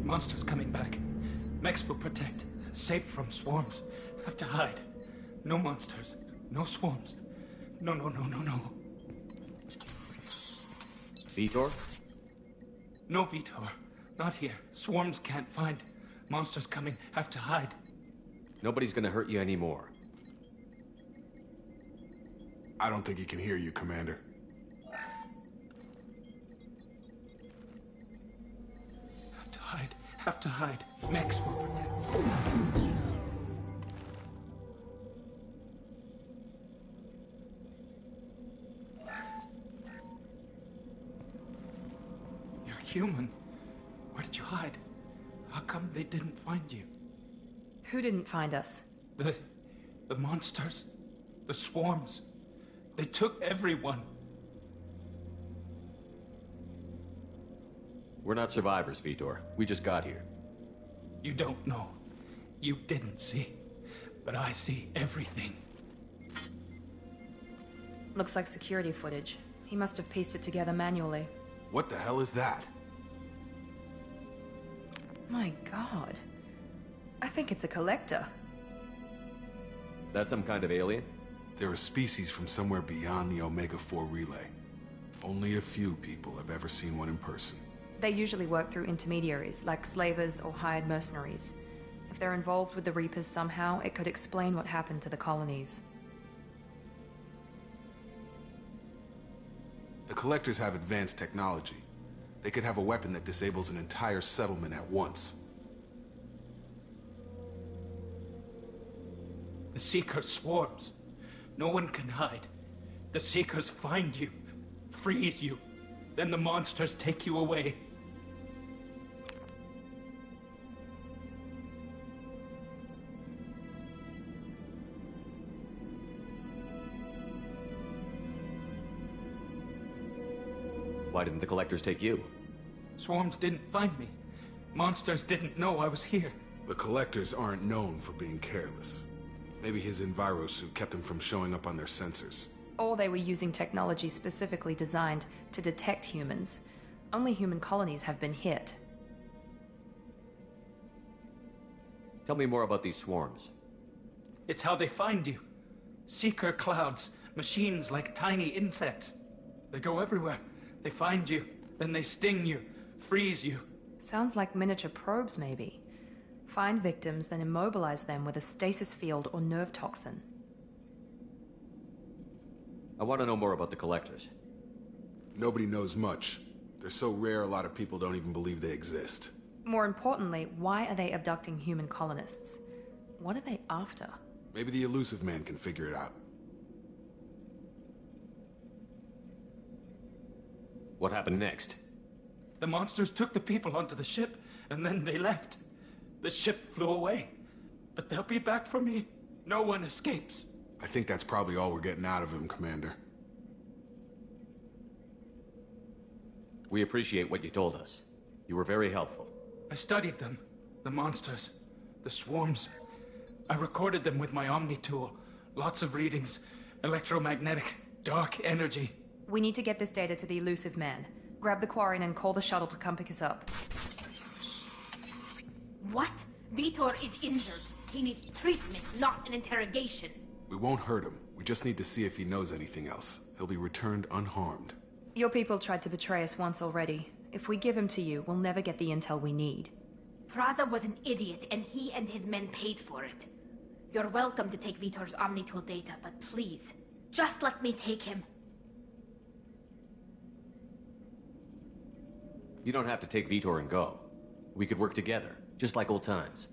Monsters coming back. Mechs will protect. Safe from swarms. Have to hide. No monsters. No swarms. No. Vitor? No Vitor. Not here. Swarms can't find. Monsters coming. Have to hide. Nobody's gonna hurt you anymore. I don't think he can hear you, Commander. Have to hide. Have to hide. Mechs will protect. You're human. Where did you hide? How come they didn't find you? Who didn't find us? The monsters. The swarms. They took everyone. We're not survivors, Vitor. We just got here. You don't know. You didn't see. But I see everything. Looks like security footage. He must have pieced it together manually. What the hell is that? My god. I think it's a collector. Is that some kind of alien? They're a species from somewhere beyond the Omega-4 relay. Only a few people have ever seen one in person. They usually work through intermediaries, like slavers or hired mercenaries. If they're involved with the Reapers somehow, it could explain what happened to the colonies. The Collectors have advanced technology. They could have a weapon that disables an entire settlement at once. The Seeker swarms. No one can hide. The Seekers find you, freeze you, then the monsters take you away. Why didn't the Collectors take you? Swarms didn't find me. Monsters didn't know I was here. The Collectors aren't known for being careless. Maybe his envirosuit kept him from showing up on their sensors. Or they were using technology specifically designed to detect humans. Only human colonies have been hit. Tell me more about these swarms. It's how they find you. Seeker clouds, machines like tiny insects. They go everywhere. They find you, then they sting you, freeze you. Sounds like miniature probes, maybe. Find victims, then immobilize them with a stasis field or nerve toxin. I want to know more about the Collectors. Nobody knows much. They're so rare, a lot of people don't even believe they exist. More importantly, why are they abducting human colonists? What are they after? Maybe the Elusive Man can figure it out. What happened next? The monsters took the people onto the ship, and then they left. The ship flew away. But they'll be back for me. No one escapes. I think that's probably all we're getting out of him, Commander. We appreciate what you told us. You were very helpful. I studied them. The monsters. The swarms. I recorded them with my Omni tool. Lots of readings. Electromagnetic. Dark energy. We need to get this data to the Elusive Man. Grab the Quarian and call the shuttle to come pick us up. What? Vitor is injured. He needs treatment, not an interrogation. We won't hurt him. We just need to see if he knows anything else. He'll be returned unharmed. Your people tried to betray us once already. If we give him to you, we'll never get the intel we need. Praza was an idiot, and he and his men paid for it. You're welcome to take Vitor's Omnitool data, but please, just let me take him. You don't have to take Vitor and go. We could work together, just like old times.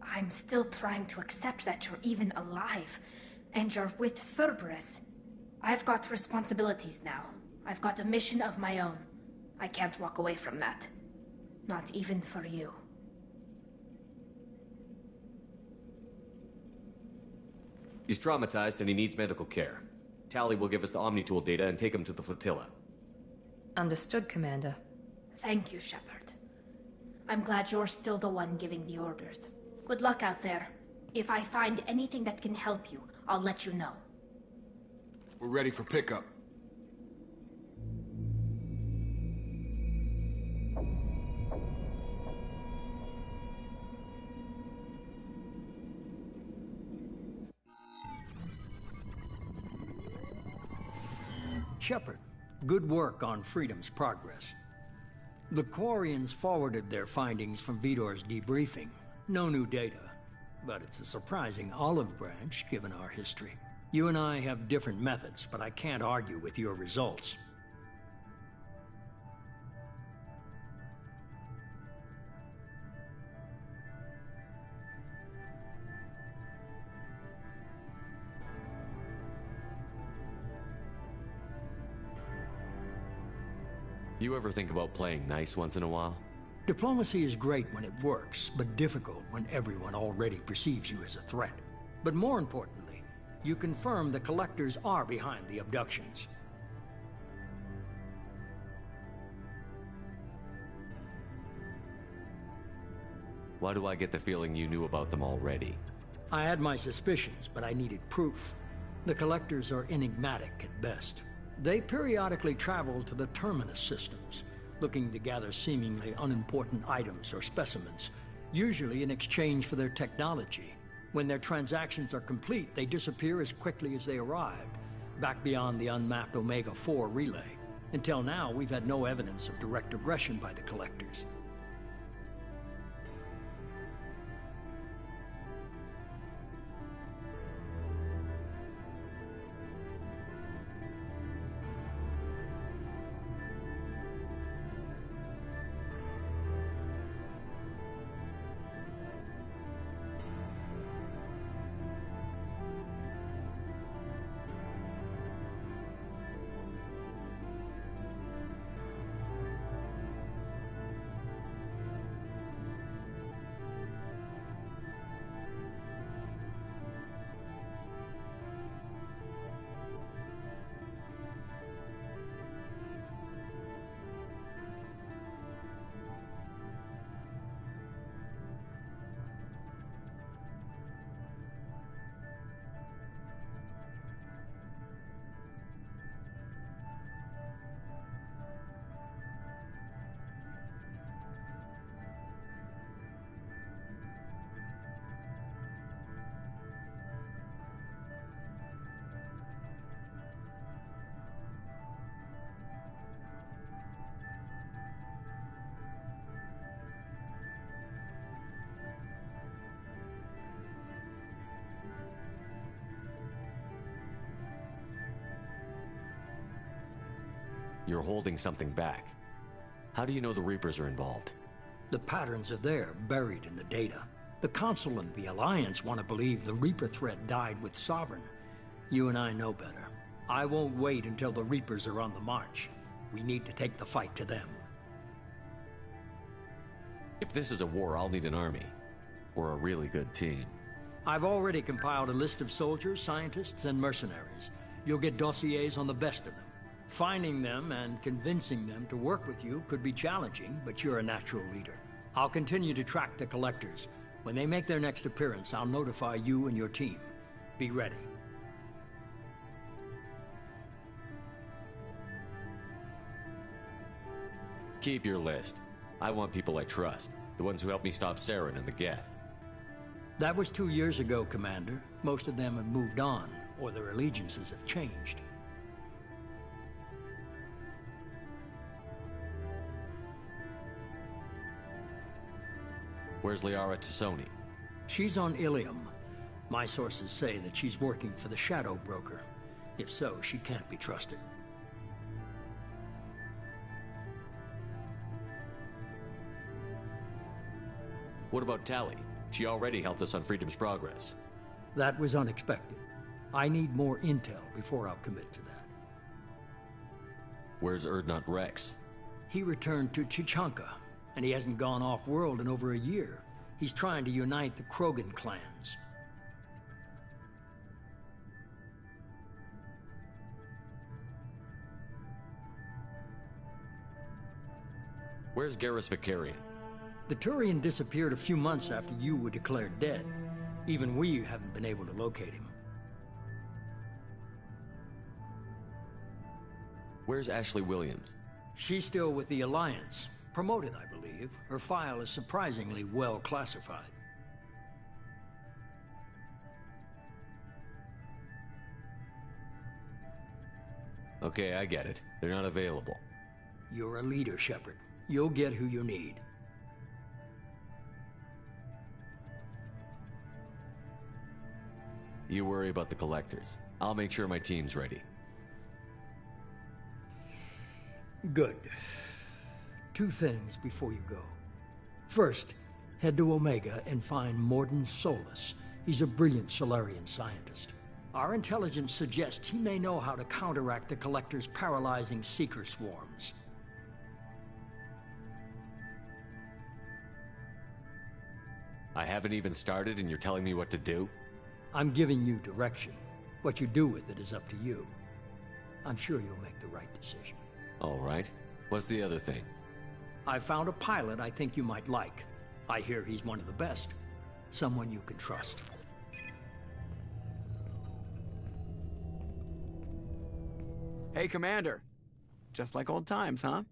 I'm still trying to accept that you're even alive, and you're with Cerberus. I've got responsibilities now. I've got a mission of my own. I can't walk away from that. Not even for you. He's traumatized and he needs medical care. Tali will give us the Omnitool data and take him to the flotilla. Understood, Commander. Thank you, Shepard. I'm glad you're still the one giving the orders. Good luck out there. If I find anything that can help you, I'll let you know. We're ready for pickup. Shepard, good work on Freedom's progress. The Quarians forwarded their findings from Vitor's debriefing. No new data, but it's a surprising olive branch given our history. You and I have different methods, but I can't argue with your results. You ever think about playing nice once in a while? Diplomacy is great when it works, but difficult when everyone already perceives you as a threat. But more importantly, you confirm the Collectors are behind the abductions. Why do I get the feeling you knew about them already? I had my suspicions, but I needed proof. The Collectors are enigmatic at best. They periodically travel to the Terminus systems, looking to gather seemingly unimportant items or specimens, usually in exchange for their technology. When their transactions are complete, they disappear as quickly as they arrived, back beyond the unmapped Omega-4 relay. Until now, we've had no evidence of direct aggression by the Collectors. You're holding something back. How do you know the Reapers are involved? The patterns are there, buried in the data. The Council and the Alliance want to believe the Reaper threat died with Sovereign. You and I know better. I won't wait until the Reapers are on the march. We need to take the fight to them. If this is a war, I'll need an army. Or a really good team. I've already compiled a list of soldiers, scientists, and mercenaries. You'll get dossiers on the best of them. Finding them and convincing them to work with you could be challenging, but you're a natural leader. I'll continue to track the Collectors. When they make their next appearance, I'll notify you and your team. Be ready. Keep your list. I want people I trust. The ones who helped me stop Saren and the Geth. That was 2 years ago, Commander. Most of them have moved on, or their allegiances have changed. Where's Liara Tassoni? She's on Ilium. My sources say that she's working for the Shadow Broker. If so, she can't be trusted. What about Tali? She already helped us on Freedom's Progress. That was unexpected. I need more intel before I'll commit to that. Where's Urdnot Rex? He returned to Chichanka, and he hasn't gone off-world in over a year. He's trying to unite the Krogan clans. Where's Garrus Vakarian? The Turian disappeared a few months after you were declared dead. Even we haven't been able to locate him. Where's Ashley Williams? She's still with the Alliance. Promoted, I believe. Her file is surprisingly well classified. Okay, I get it. They're not available. You're a leader, Shepard. You'll get who you need. You worry about the Collectors. I'll make sure my team's ready. Good. 2 things before you go. First, head to Omega and find Mordin Solus. He's a brilliant Solarian scientist. Our intelligence suggests he may know how to counteract the Collector's paralyzing Seeker swarms. I haven't even started and you're telling me what to do? I'm giving you direction. What you do with it is up to you. I'm sure you'll make the right decision. All right. What's the other thing? I found a pilot I think you might like. I hear he's one of the best. Someone you can trust. Hey, Commander. Just like old times, huh?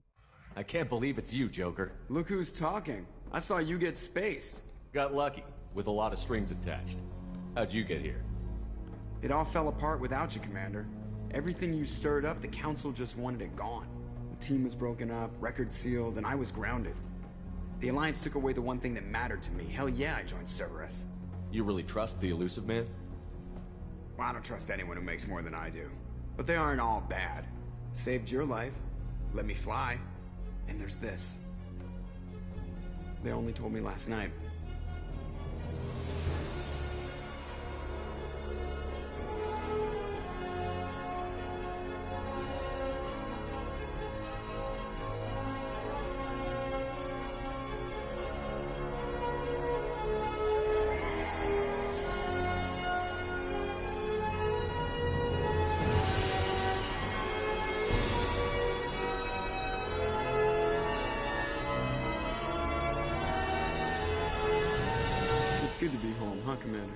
I can't believe it's you, Joker. Look who's talking. I saw you get spaced. Got lucky, with a lot of strings attached. How'd you get here? It all fell apart without you, Commander. Everything you stirred up, the Council just wanted it gone. The team was broken up, record sealed, and I was grounded. The Alliance took away the one thing that mattered to me. Hell yeah, I joined Cerberus. You really trust the Illusive Man? Well, I don't trust anyone who makes more than I do. But they aren't all bad. Saved your life, let me fly, and there's this. They only told me last night. Good to be home, huh, Commander?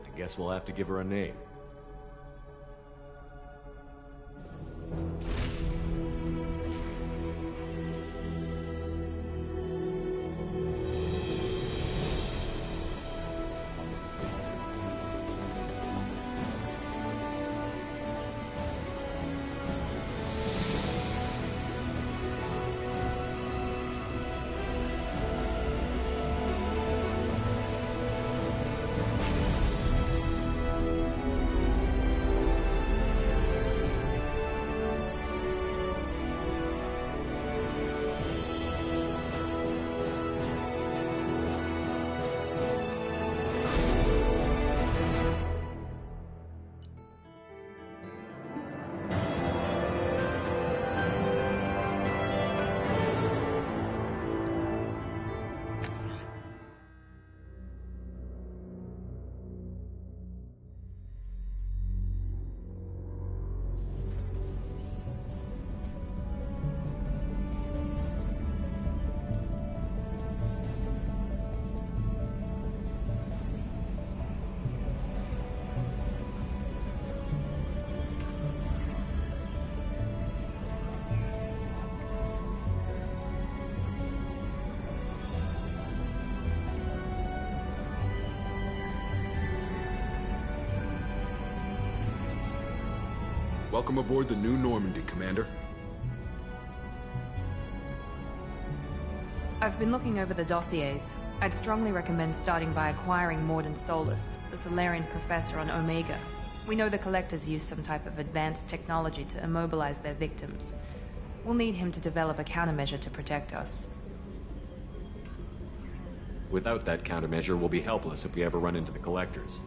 I guess we'll have to give her a name. Welcome aboard the New Normandy, Commander. I've been looking over the dossiers. I'd strongly recommend starting by acquiring Mordin Solus, the Solarian professor on Omega. We know the Collectors use some type of advanced technology to immobilize their victims. We'll need him to develop a countermeasure to protect us. Without that countermeasure, we'll be helpless if we ever run into the Collectors.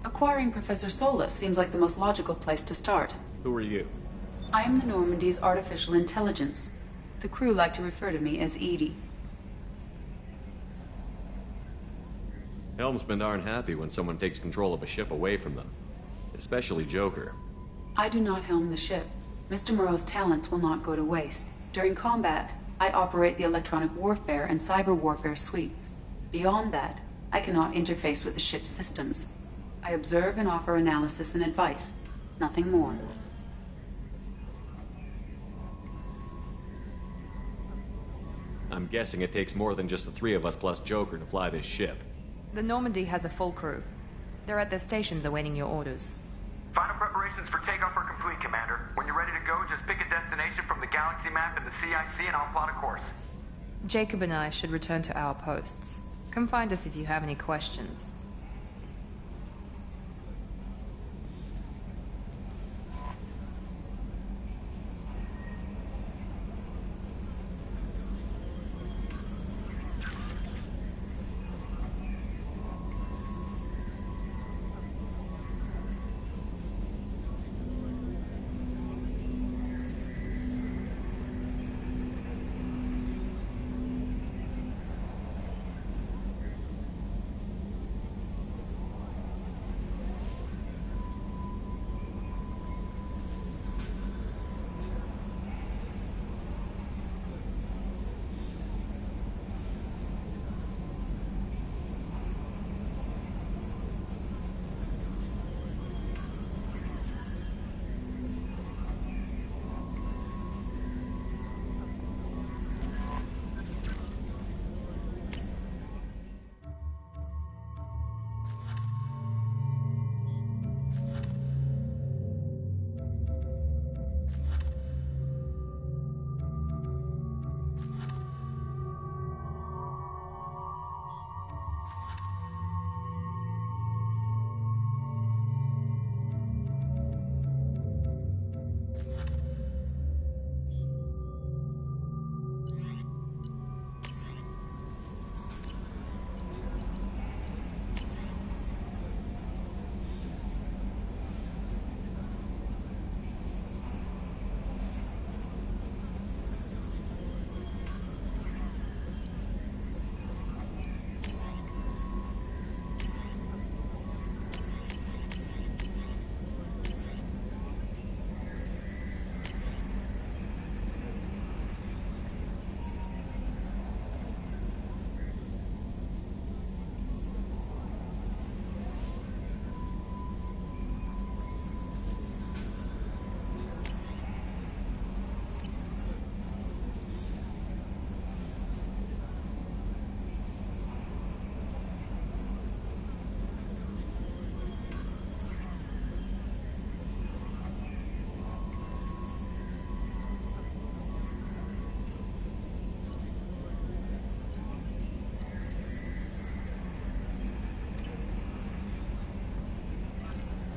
Acquiring Professor Solus seems like the most logical place to start. Who are you? I am the Normandy's artificial intelligence. The crew like to refer to me as Edie. Helmsmen aren't happy when someone takes control of a ship away from them. Especially Joker. I do not helm the ship. Mr. Moreau's talents will not go to waste. During combat, I operate the electronic warfare and cyber warfare suites. Beyond that, I cannot interface with the ship's systems. I observe and offer analysis and advice. Nothing more. I'm guessing it takes more than just the three of us plus Joker to fly this ship. The Normandy has a full crew. They're at their stations awaiting your orders. Final preparations for takeoff are complete, Commander. When you're ready to go, just pick a destination from the galaxy map and the CIC and I'll plot a course. Jacob and I should return to our posts. Come find us if you have any questions.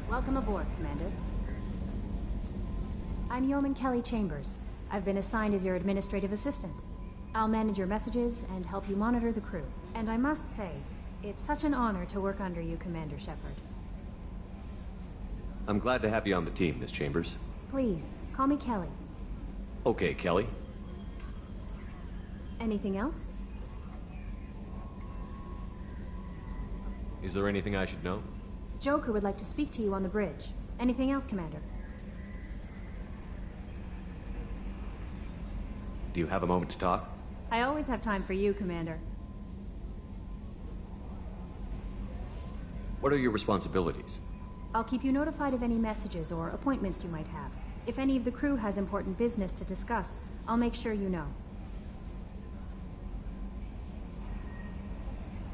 Welcome aboard, Commander. I'm Yeoman Kelly Chambers. I've been assigned as your administrative assistant. I'll manage your messages and help you monitor the crew. And I must say, it's such an honor to work under you, Commander Shepard. I'm glad to have you on the team, Miss Chambers. Please, call me Kelly. Okay, Kelly. Anything else? Is there anything I should know? Joker would like to speak to you on the bridge. Anything else, Commander? Do you have a moment to talk? I always have time for you, Commander. What are your responsibilities? I'll keep you notified of any messages or appointments you might have. If any of the crew has important business to discuss, I'll make sure you know.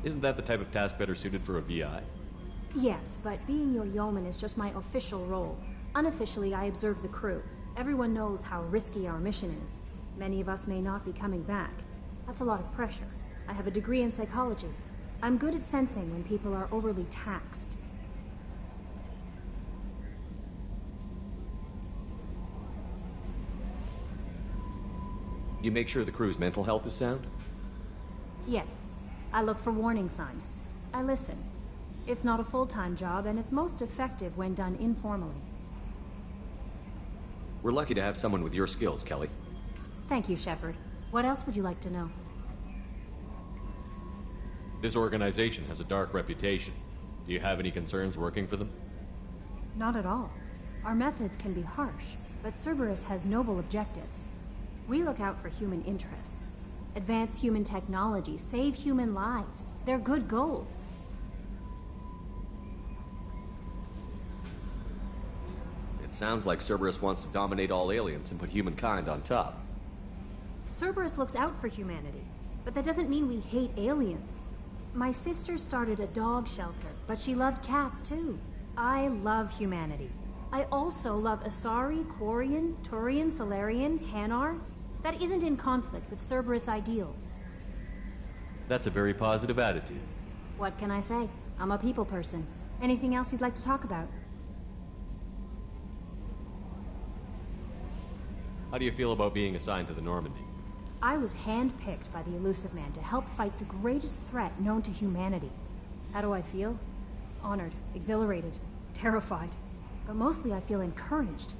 Isn't that the type of task better suited for a VI? Yes, but being your yeoman is just my official role. Unofficially, I observe the crew. Everyone knows how risky our mission is. Many of us may not be coming back. That's a lot of pressure. I have a degree in psychology. I'm good at sensing when people are overly taxed. You make sure the crew's mental health is sound? Yes. I look for warning signs. I listen. It's not a full-time job, and it's most effective when done informally. We're lucky to have someone with your skills, Kelly. Thank you, Shepard. What else would you like to know? This organization has a dark reputation. Do you have any concerns working for them? Not at all. Our methods can be harsh, but Cerberus has noble objectives. We look out for human interests. Advance human technology, save human lives. They're good goals. It sounds like Cerberus wants to dominate all aliens and put humankind on top. Cerberus looks out for humanity, but that doesn't mean we hate aliens. My sister started a dog shelter, but she loved cats too. I love humanity. I also love Asari, Quarian, Turian, Solarian, Hanar. That isn't in conflict with Cerberus ideals. That's a very positive attitude. What can I say? I'm a people person. Anything else you'd like to talk about? How do you feel about being assigned to the Normandy? I was handpicked by the Illusive Man to help fight the greatest threat known to humanity. How do I feel? Honored, exhilarated, terrified. But mostly I feel encouraged.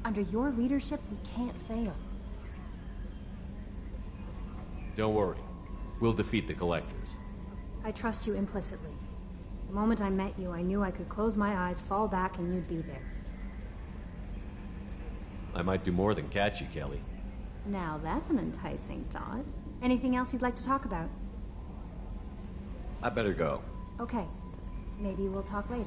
Under your leadership, we can't fail. Don't worry. We'll defeat the Collectors. I trust you implicitly. The moment I met you, I knew I could close my eyes, fall back, and you'd be there. I might do more than catch you, Kelly. Now that's an enticing thought. Anything else you'd like to talk about? I better go. Okay. Maybe we'll talk later.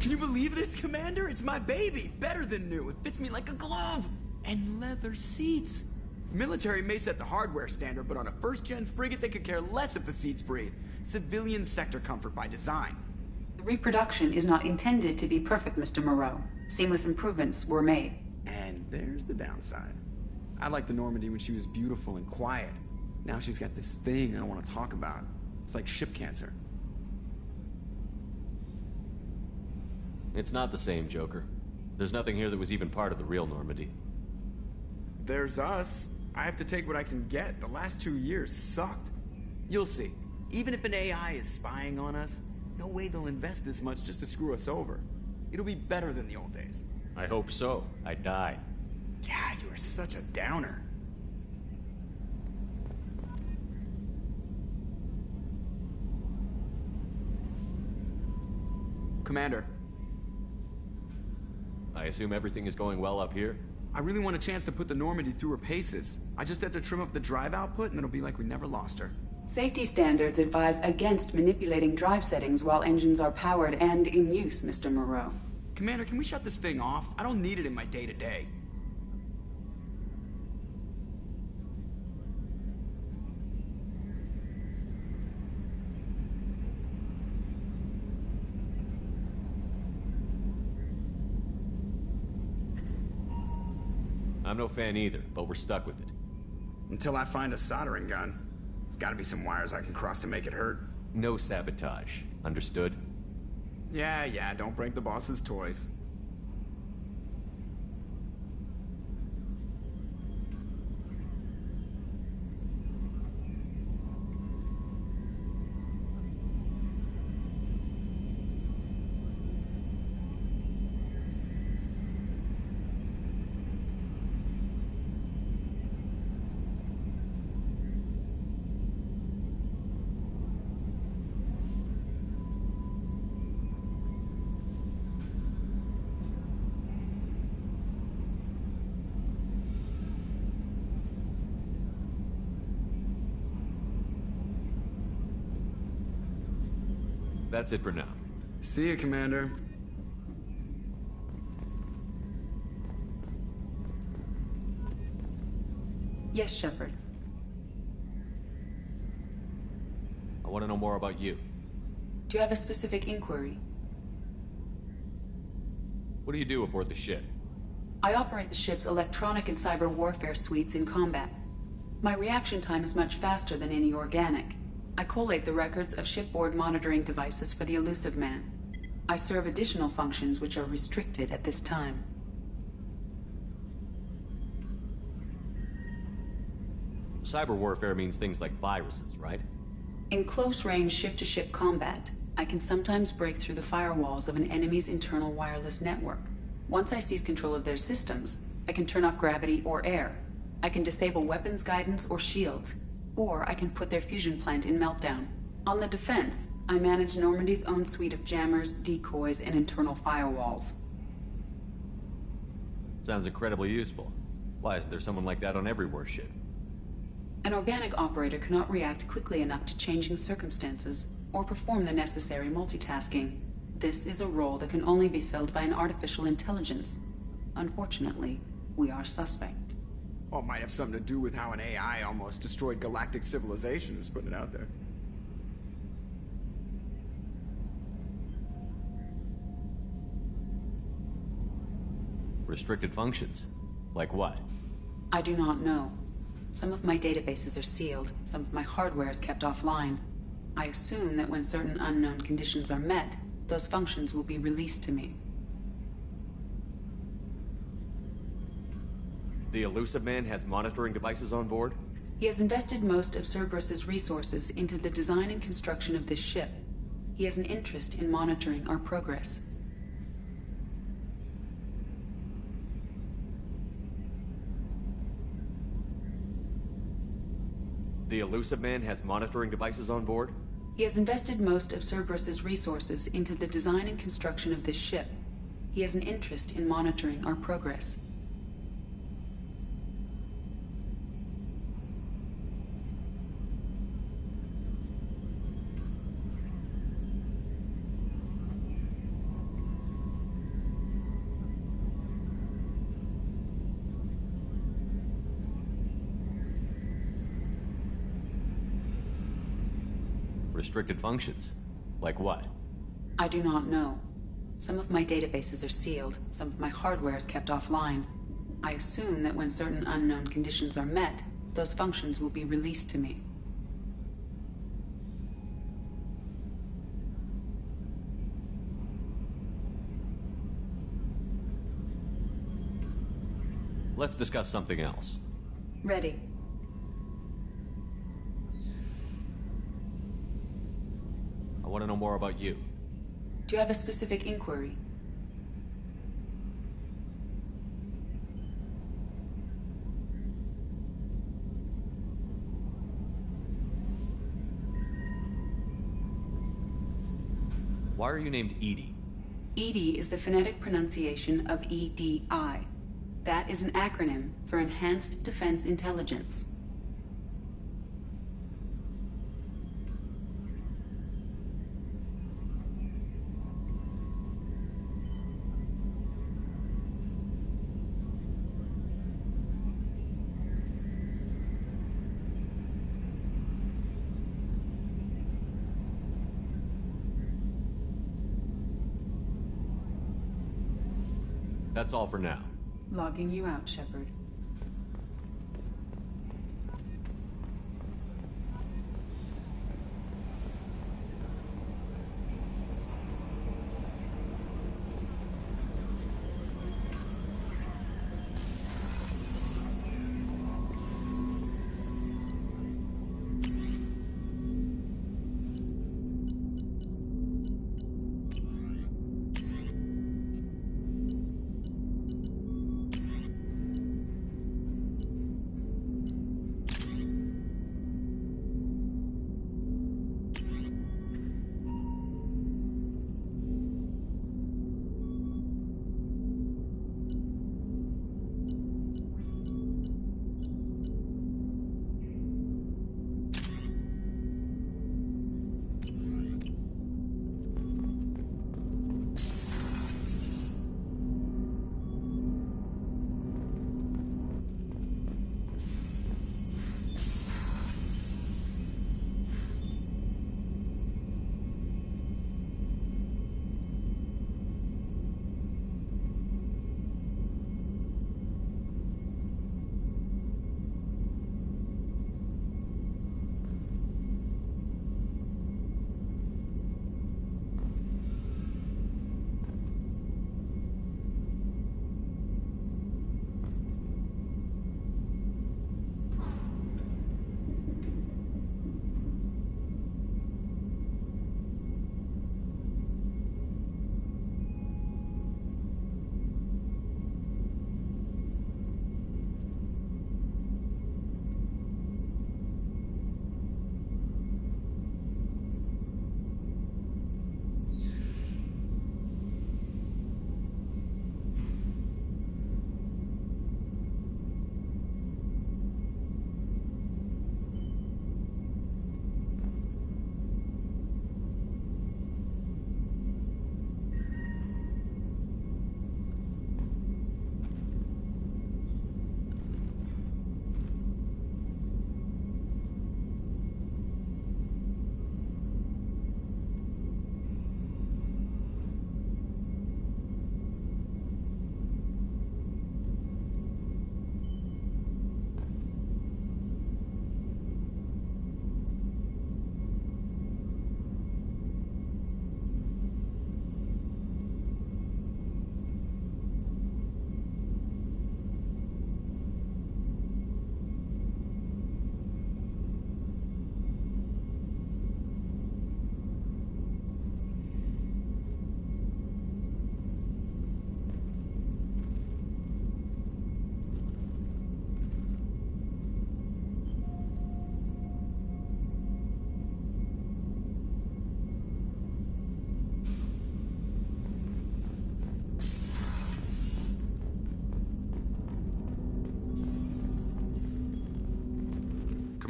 Can you believe this, Commander? It's my baby! Better than new. It fits me like a glove! And leather seats. Military may set the hardware standard, but on a first-gen frigate, they could care less if the seats breathe. Civilian sector comfort by design. The reproduction is not intended to be perfect, Mr. Moreau. Seamless improvements were made. And there's the downside. I liked the Normandy when she was beautiful and quiet. Now she's got this thing I don't want to talk about. It's like ship cancer. It's not the same, Joker. There's nothing here that was even part of the real Normandy. There's us. I have to take what I can get. The last 2 years sucked. You'll see. Even if an AI is spying on us, no way they'll invest this much just to screw us over. It'll be better than the old days. I hope so. I died. Yeah, you are such a downer. Commander. I assume everything is going well up here? I really want a chance to put the Normandy through her paces. I just have to trim up the drive output and it'll be like we never lost her. Safety standards advise against manipulating drive settings while engines are powered and in use, Mr. Moreau. Commander, can we shut this thing off? I don't need it in my day-to-day. I'm no fan either, but we're stuck with it. Until I find a soldering gun. There's gotta be some wires I can cross to make it hurt. No sabotage. Understood? Yeah, don't break the boss's toys. That's it for now. See you, Commander. Yes, Shepard. I want to know more about you. Do you have a specific inquiry? What do you do aboard the ship? I operate the ship's electronic and cyber warfare suites in combat. My reaction time is much faster than any organic. I collate the records of shipboard monitoring devices for the Illusive Man. I serve additional functions which are restricted at this time. Cyber warfare means things like viruses, right? In close-range ship-to-ship combat, I can sometimes break through the firewalls of an enemy's internal wireless network. Once I seize control of their systems, I can turn off gravity or air. I can disable weapons guidance or shields, or I can put their fusion plant in meltdown. On the defense, I manage Normandy's own suite of jammers, decoys, and internal firewalls. Sounds incredibly useful. Why isn't there someone like that on every warship? An organic operator cannot react quickly enough to changing circumstances, or perform the necessary multitasking. This is a role that can only be filled by an artificial intelligence. Unfortunately, we are suspect. Well, it might have something to do with how an AI almost destroyed galactic civilization, just putting it out there. Restricted functions? Like what? I do not know. Some of my databases are sealed, some of my hardware is kept offline. I assume that when certain unknown conditions are met, those functions will be released to me. The Illusive Man has monitoring devices on board? He has invested most of Cerberus's resources into the design and construction of this ship. He has an interest in monitoring our progress. The Illusive Man has monitoring devices on board? He has invested most of Cerberus's resources into the design and construction of this ship. He has an interest in monitoring our progress. Restricted functions? Like what? I do not know. Some of my databases are sealed, some of my hardware is kept offline. I assume that when certain unknown conditions are met, those functions will be released to me. Let's discuss something else. Ready. I want to know more about you. Do you have a specific inquiry? Why are you named EDI? EDI is the phonetic pronunciation of EDI. That is an acronym for Enhanced Defense Intelligence. That's all for now. Logging you out, Shepard.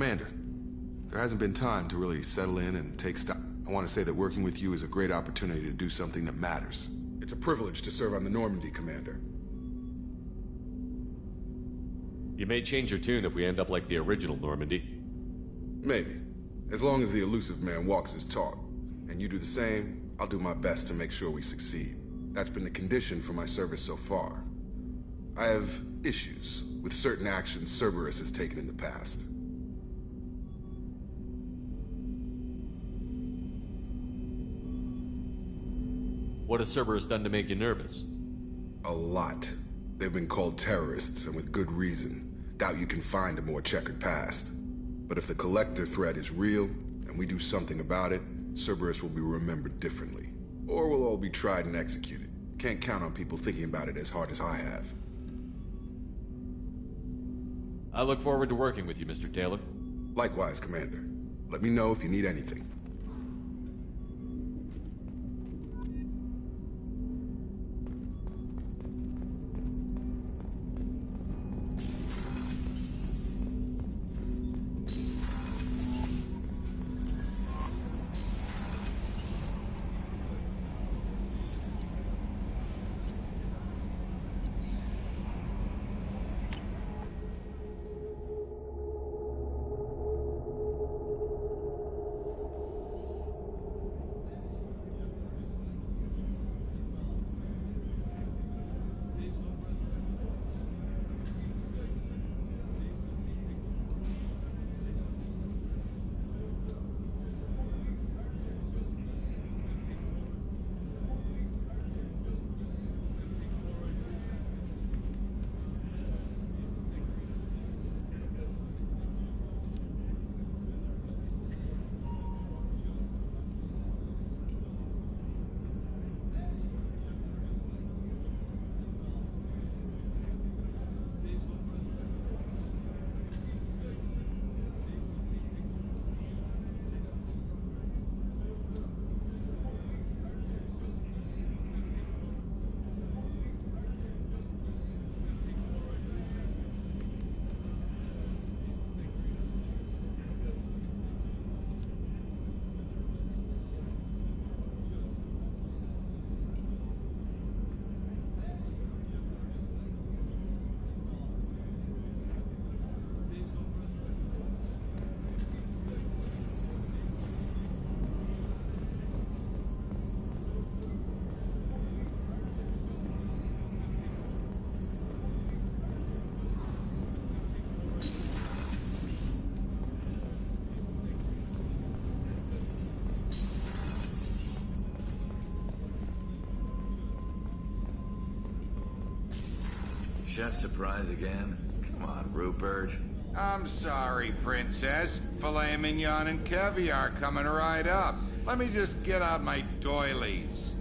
Commander, there hasn't been time to really settle in and take stock. I want to say that working with you is a great opportunity to do something that matters. It's a privilege to serve on the Normandy, Commander. You may change your tune if we end up like the original Normandy. Maybe. As long as the elusive man walks his talk. And you do the same, I'll do my best to make sure we succeed. That's been the condition for my service so far. I have issues with certain actions Cerberus has taken in the past. What has Cerberus done to make you nervous? A lot. They've been called terrorists, and with good reason. Doubt you can find a more checkered past. But if the Collector threat is real, and we do something about it, Cerberus will be remembered differently. Or we'll all be tried and executed. Can't count on people thinking about it as hard as I have. I look forward to working with you, Mr. Taylor. Likewise, Commander. Let me know if you need anything. Chef surprise again? Come on, Rupert. I'm sorry, Princess. Filet mignon and caviar coming right up. Let me just get out my doilies.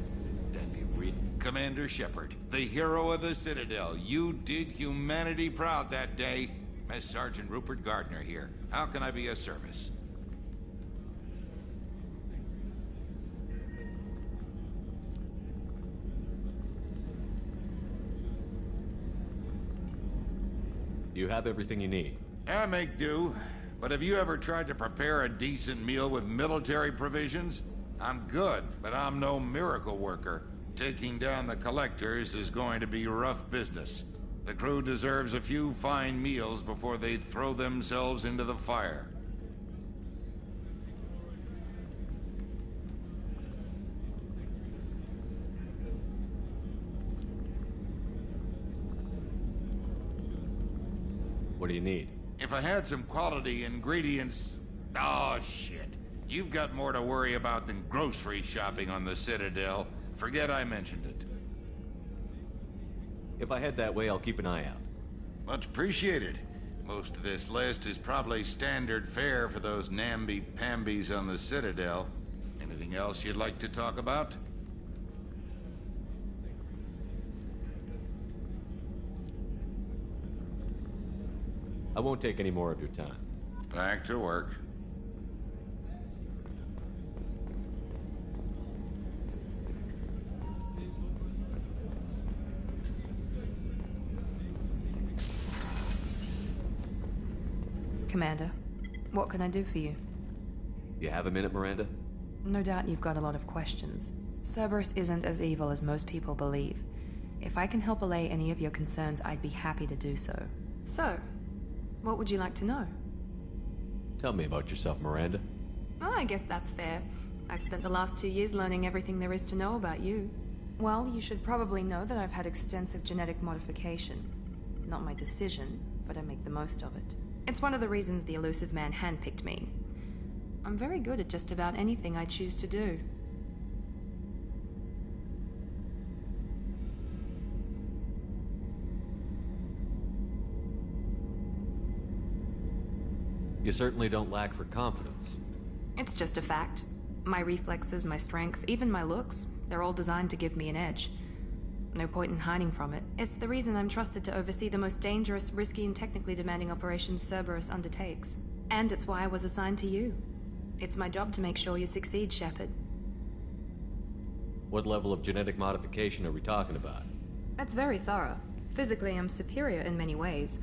Commander Shepard, the hero of the Citadel. You did humanity proud that day. Mess Sergeant Rupert Gardner here. How can I be of service? You have everything you need. I make do. But have you ever tried to prepare a decent meal with military provisions? I'm good, but I'm no miracle worker. Taking down the Collectors is going to be rough business. The crew deserves a few fine meals before they throw themselves into the fire. What do you need? If I had some quality ingredients... Oh, shit. You've got more to worry about than grocery shopping on the Citadel. Forget I mentioned it. If I head that way, I'll keep an eye out. Much appreciated. Most of this list is probably standard fare for those namby-pambies on the Citadel. Anything else you'd like to talk about? I won't take any more of your time. Back to work. Commander, What can I do for you? You have a minute, Miranda? No doubt you've got a lot of questions. Cerberus isn't as evil as most people believe. If I can help allay any of your concerns, I'd be happy to do so. So, what would you like to know? Tell me about yourself, Miranda. Oh, I guess that's fair. I've spent the last 2 years learning everything there is to know about you. Well, you should probably know that I've had extensive genetic modification. Not my decision, but I make the most of it. It's one of the reasons the Elusive Man handpicked me. I'm very good at just about anything I choose to do. You certainly don't lack for confidence. It's just a fact. My reflexes, my strength, even my looks, they're all designed to give me an edge. No point in hiding from it. It's the reason I'm trusted to oversee the most dangerous, risky, and technically demanding operations Cerberus undertakes. And it's why I was assigned to you. It's my job to make sure you succeed, Shepard. What level of genetic modification are we talking about? That's very thorough. Physically, I'm superior in many ways.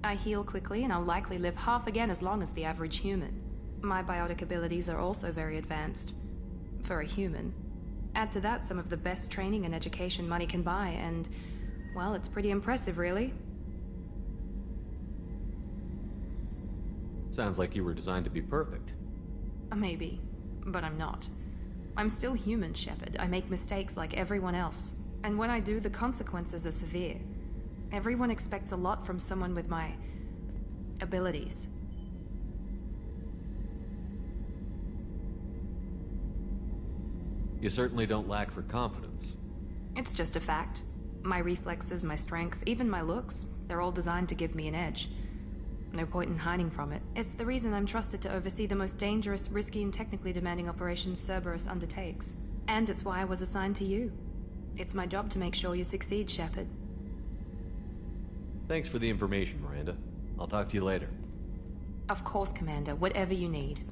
I heal quickly, and I'll likely live half again as long as the average human. My biotic abilities are also very advanced. For a human. Add to that some of the best training and education money can buy, and, well, it's pretty impressive, really. Sounds like you were designed to be perfect. Maybe, but I'm not. I'm still human, Shepard. I make mistakes like everyone else. And when I do, the consequences are severe. Everyone expects a lot from someone with my abilities. You certainly don't lack for confidence. It's just a fact. My reflexes, my strength, even my looks, they're all designed to give me an edge. No point in hiding from it. It's the reason I'm trusted to oversee the most dangerous, risky, and technically demanding operations Cerberus undertakes. And it's why I was assigned to you. It's my job to make sure you succeed, Shepard. Thanks for the information, Miranda. I'll talk to you later. Of course, Commander. Whatever you need.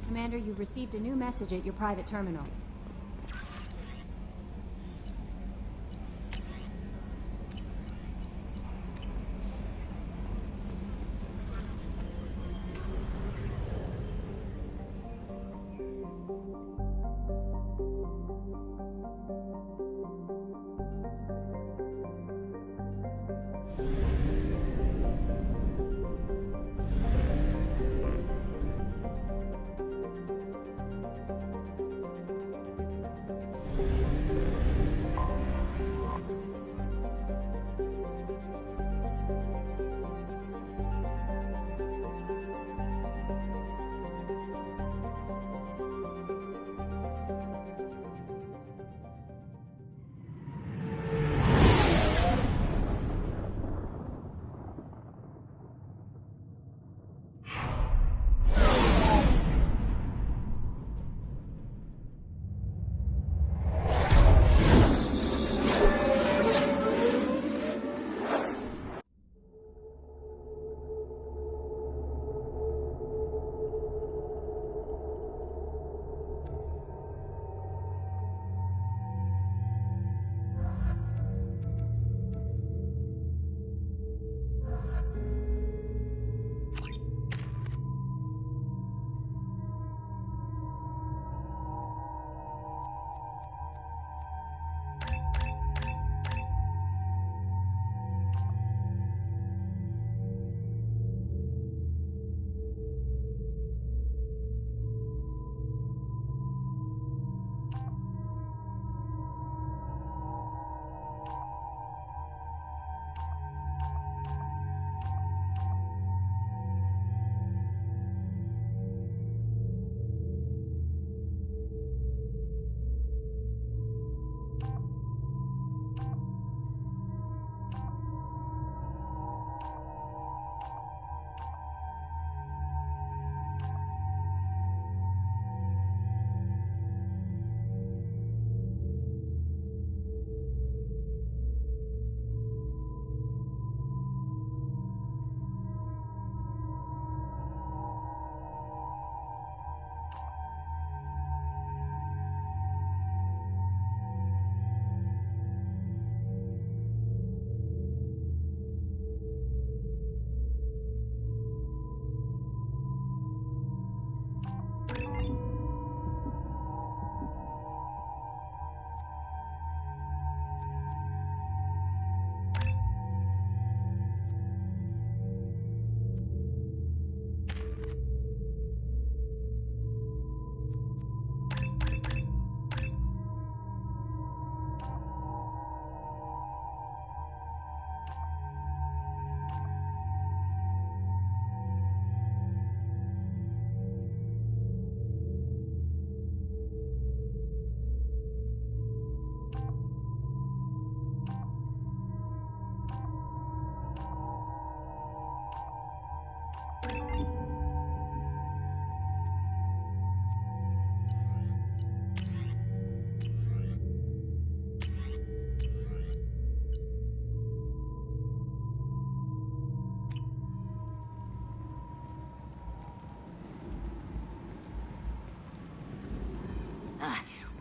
Commander, you've received a new message at your private terminal.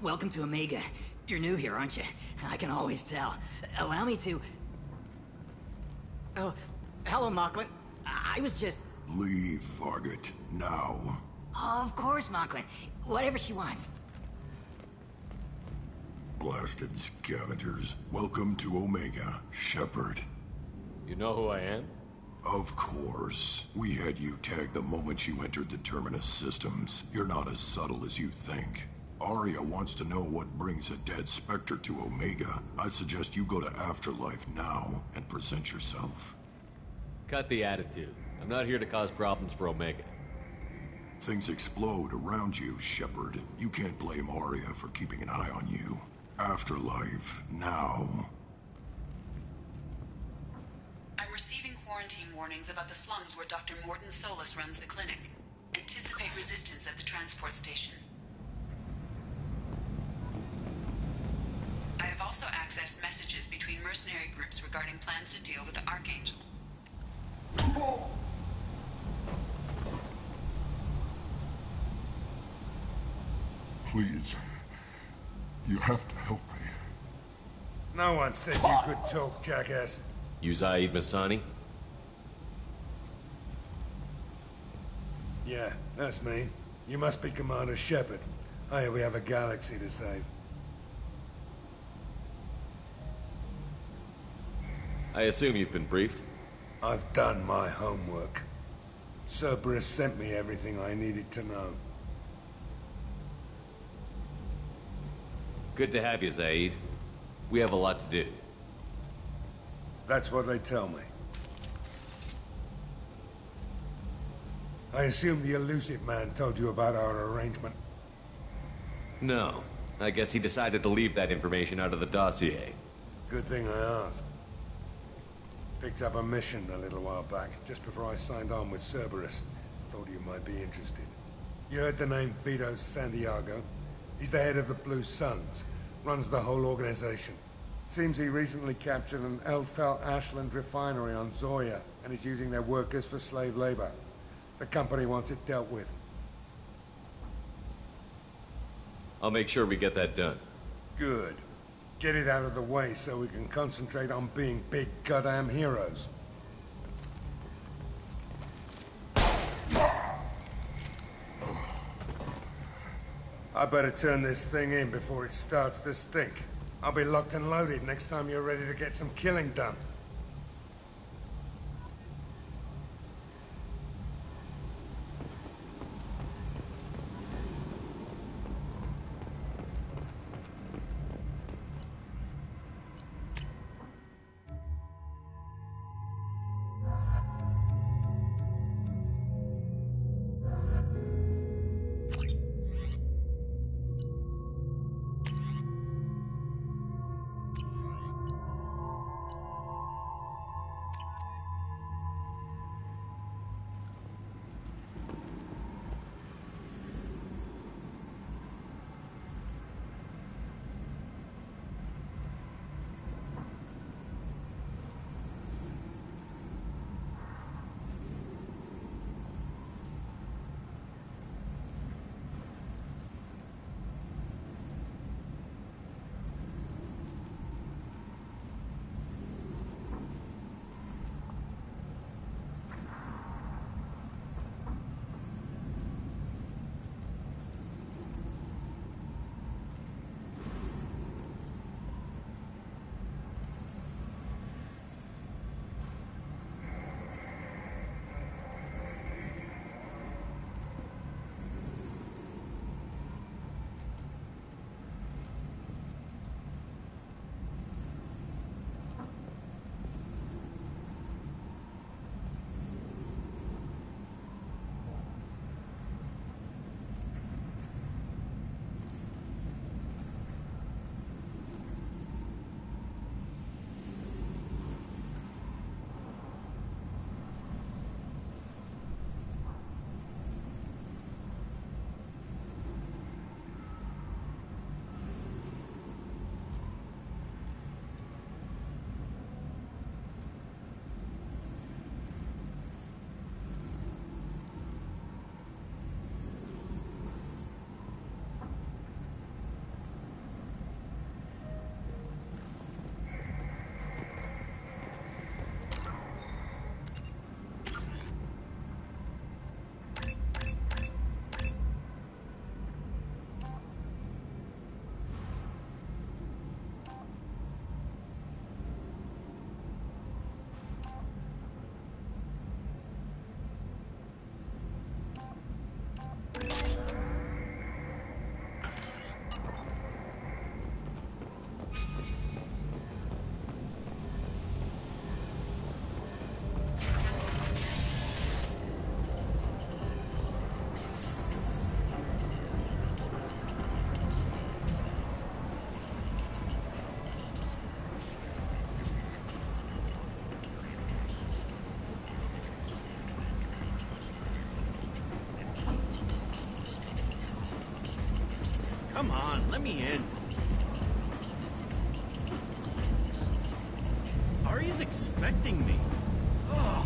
Welcome to Omega. You're new here, aren't you? I can always tell. Allow me to... Oh, hello, Mocklin. I was just... Leave, Varget. Now. Of course, Mocklin. Whatever she wants. Blasted scavengers. Welcome to Omega, Shepard. You know who I am? Of course. We had you tagged the moment you entered the Terminus systems. You're not as subtle as you think. Aria wants to know what brings a dead Spectre to Omega. I suggest you go to Afterlife now and present yourself. Cut the attitude. I'm not here to cause problems for Omega. Things explode around you, Shepard. You can't blame Aria for keeping an eye on you. Afterlife, now. I'm receiving quarantine warnings about the slums where Dr. Mordin Solus runs the clinic. Anticipate resistance at the transport station. I have also accessed messages between mercenary groups regarding plans to deal with the Archangel. Please. You have to help me. No one said you could talk, jackass. You Zaid Masani? Yeah, that's me. You must be Commander Shepard. Hey, we have a galaxy to save. I assume you've been briefed? I've done my homework. Cerberus sent me everything I needed to know. Good to have you, Zaid. We have a lot to do. That's what they tell me. I assume the Illusive Man told you about our arrangement. No. I guess he decided to leave that information out of the dossier. Good thing I asked. Picked up a mission a little while back, just before I signed on with Cerberus. Thought you might be interested. You heard the name Vito Santiago? He's the head of the Blue Suns. Runs the whole organization. Seems he recently captured an Eldfell Ashland refinery on Zoya and is using their workers for slave labor. The company wants it dealt with. I'll make sure we get that done. Good. Get it out of the way so we can concentrate on being big goddamn heroes. I better turn this thing in before it starts to stink. I'll be locked and loaded next time you're ready to get some killing done. Come on, let me in. Ari's expecting me. Ugh.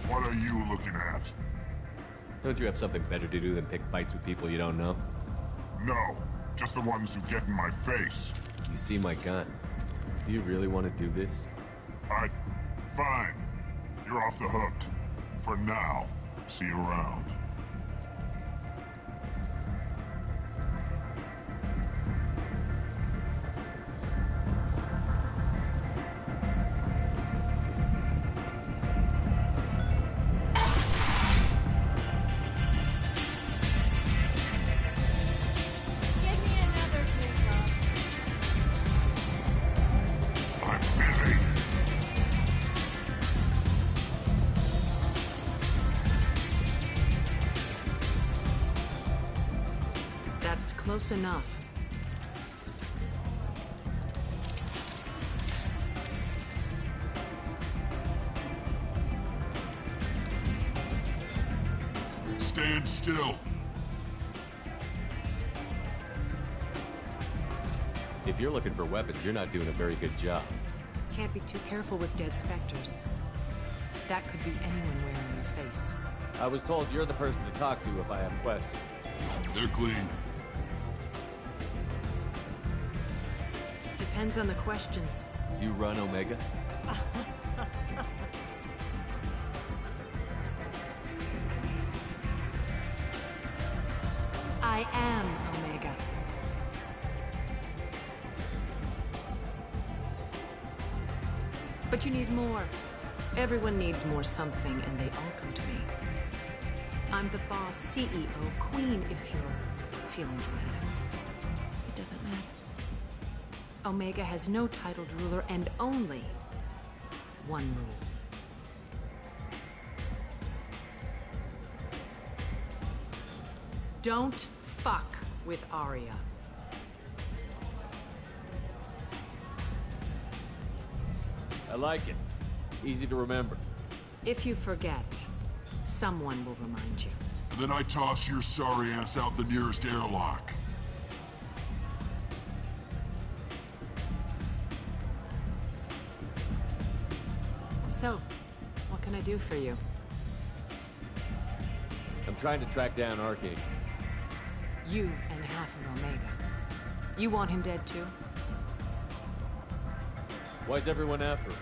What are you looking at? Don't you have something better to do than pick fights with people you don't know? No, just the ones who get in my face. You see my gun. Do you really want to do this? Fine. You're off the hook. For now. See you around. Close enough. Stand still. If you're looking for weapons, you're not doing a very good job. Can't be too careful with dead specters. That could be anyone wearing your face. I was told you're the person to talk to if I have questions. They're clean. Depends on the questions. You run Omega? I am Omega. But you need more. Everyone needs more something, and they all come to me. I'm the boss, CEO, queen, if you're feeling dramatic. It doesn't matter. Omega has no titled ruler and only one rule. Don't fuck with Aria. I like it. Easy to remember. If you forget, someone will remind you. And then I toss your sorry ass out the nearest airlock. So, what can I do for you? I'm trying to track down Archangel. You and half of Omega. You want him dead too? Why's everyone after him?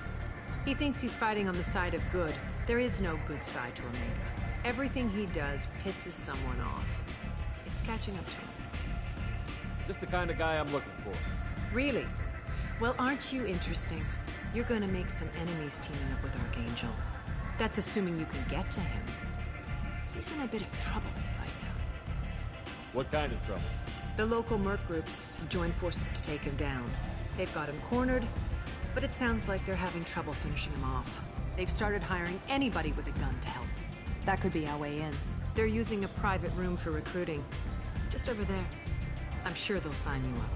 He thinks he's fighting on the side of good. There is no good side to Omega. Everything he does pisses someone off. It's catching up to him. Just the kind of guy I'm looking for. Really? Well, aren't you interesting? You're gonna make some enemies teaming up with Archangel. That's assuming you can get to him. He's in a bit of trouble right now. What kind of trouble? The local merc groups have joined forces to take him down. They've got him cornered, but it sounds like they're having trouble finishing him off. They've started hiring anybody with a gun to help. That could be our way in. They're using a private room for recruiting. Just over there. I'm sure they'll sign you up.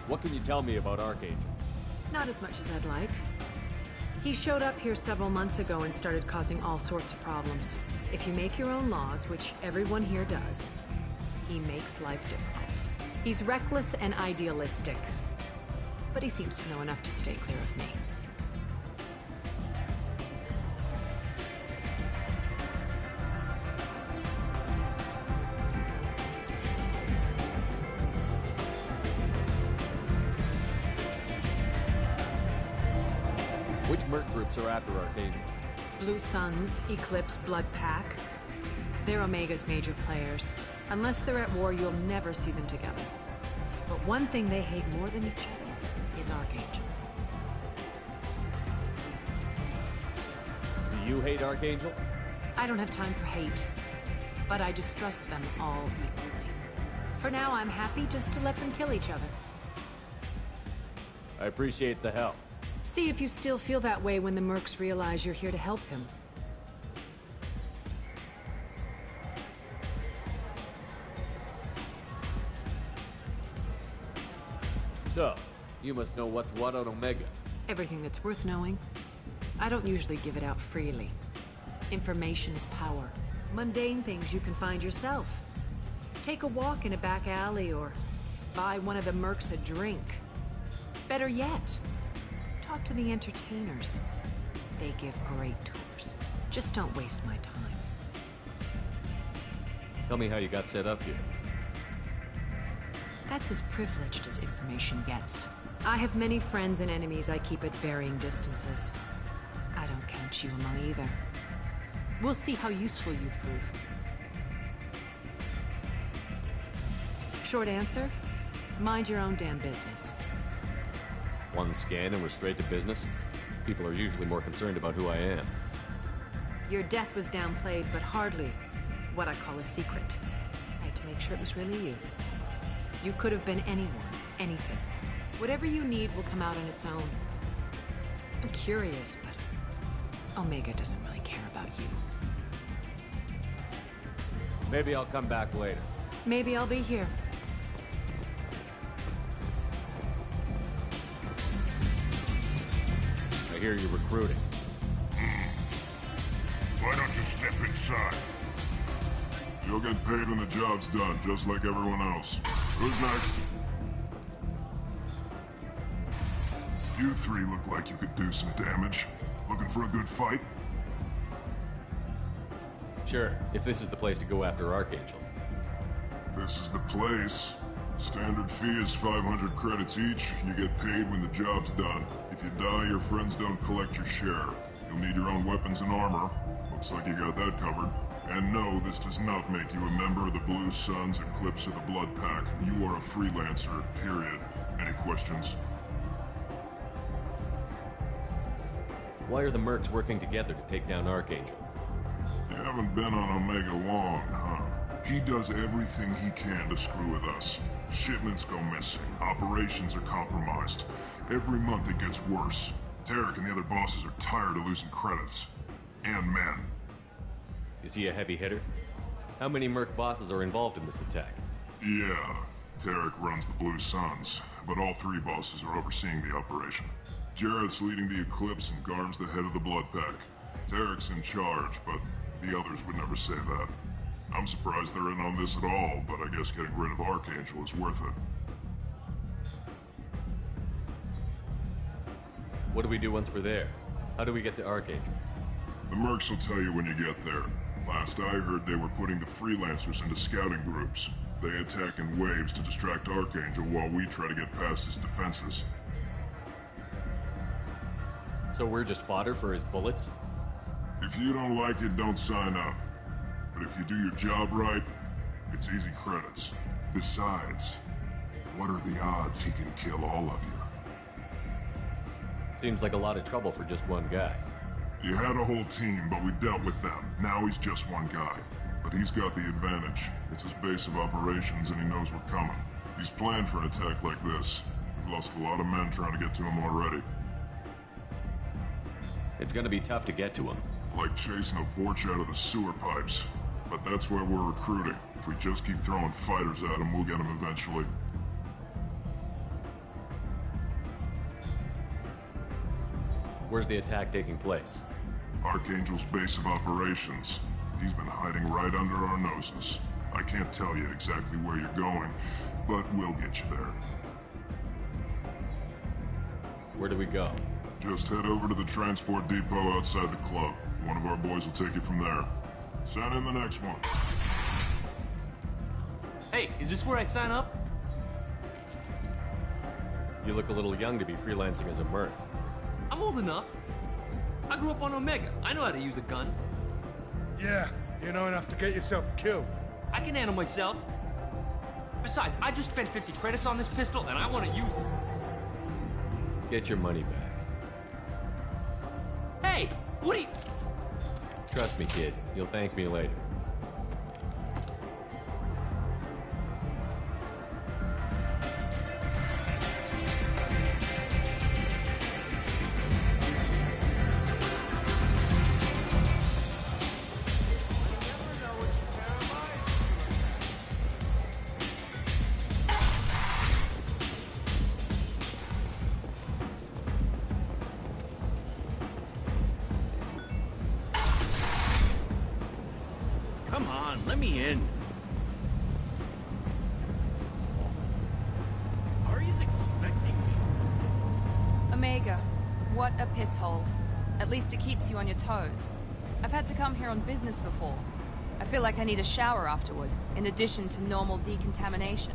What can you tell me about Archangel? Not as much as I'd like. He showed up here several months ago and started causing all sorts of problems. If you make your own laws, which everyone here does, he makes life difficult. He's reckless and idealistic. But he seems to know enough to stay clear of me. Which merc groups are after Archangel? Blue Suns, Eclipse, Blood Pack. They're Omega's major players. Unless they're at war, you'll never see them together. But one thing they hate more than each other is Archangel. Do you hate Archangel? I don't have time for hate, but I distrust them all equally. For now, I'm happy just to let them kill each other. I appreciate the help. See if you still feel that way when the mercs realize you're here to help him. So, you must know what's what on Omega. Everything that's worth knowing. I don't usually give it out freely. Information is power. Mundane things you can find yourself. Take a walk in a back alley or buy one of the mercs a drink. Better yet, talk to the entertainers. They give great tours. Just don't waste my time. Tell me how you got set up here. That's as privileged as information gets. I have many friends and enemies I keep at varying distances. I don't count you among either. We'll see how useful you prove. Short answer, mind your own damn business. One scan and we're straight to business? People are usually more concerned about who I am. Your death was downplayed, but hardly what I call a secret. I had to make sure it was really you. You could have been anyone, anything. Whatever you need will come out on its own. I'm curious, but Omega doesn't really care about you. Maybe I'll come back later. Maybe I'll be here. I hear you're recruiting. Why don't you step inside? You'll get paid when the job's done, just like everyone else. Who's next? You three look like you could do some damage. Looking for a good fight? Sure, if this is the place to go after Archangel. This is the place. Standard fee is 500 credits each. You get paid when the job's done. If you die, your friends don't collect your share. You'll need your own weapons and armor. Looks like you got that covered. And no, this does not make you a member of the Blue Suns, Eclipse, or the Blood Pack. You are a freelancer, period. Any questions? Why are the Mercs working together to take down Archangel? You haven't been on Omega long, huh? He does everything he can to screw with us. Shipments go missing. Operations are compromised. Every month it gets worse. Tarek and the other bosses are tired of losing credits. And men. Is he a heavy hitter? How many Merc bosses are involved in this attack? Yeah, Tarek runs the Blue Suns, but all three bosses are overseeing the operation. Jareth's leading the Eclipse and Garm's the head of the Blood Pack. Tarek's in charge, but the others would never say that. I'm surprised they're in on this at all, but I guess getting rid of Archangel is worth it. What do we do once we're there? How do we get to Archangel? The Mercs will tell you when you get there. Last I heard, they were putting the freelancers into scouting groups. They attack in waves to distract Archangel while we try to get past his defenses. So we're just fodder for his bullets? If you don't like it, don't sign up. But if you do your job right, it's easy credits. Besides, what are the odds he can kill all of you? Seems like a lot of trouble for just one guy. You had a whole team, but we've dealt with them. Now he's just one guy. But he's got the advantage. It's his base of operations and he knows we're coming. He's planned for an attack like this. We've lost a lot of men trying to get to him already. It's gonna be tough to get to him. Like chasing a Vorch out of the sewer pipes. But that's why we're recruiting. If we just keep throwing fighters at him, we'll get him eventually. Where's the attack taking place? Archangel's base of operations. He's been hiding right under our noses. I can't tell you exactly where you're going, but we'll get you there. Where do we go? Just head over to the transport depot outside the club. One of our boys will take you from there. Send in the next one. Hey, is this where I sign up? You look a little young to be freelancing as a merc. I'm old enough. I grew up on Omega. I know how to use a gun. Yeah, you know enough to get yourself killed. I can handle myself. Besides, I just spent 50 credits on this pistol and I want to use it. Get your money back. Hey, what are you... Trust me, kid. You'll thank me later. Come on, let me in. Ari's expecting me. Omega, what a piss hole. At least it keeps you on your toes. I've had to come here on business before. I feel like I need a shower afterward, in addition to normal decontamination.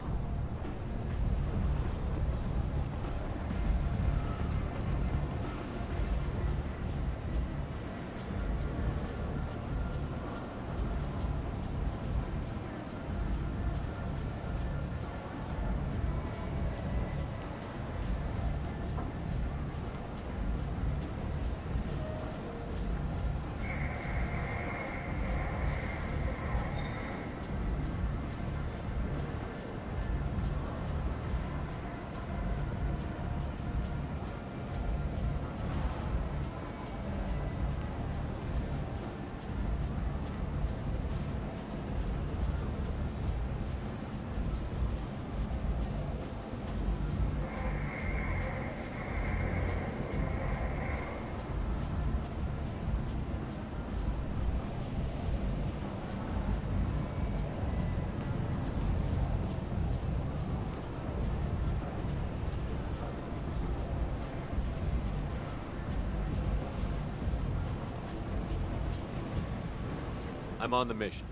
I'm on the mission.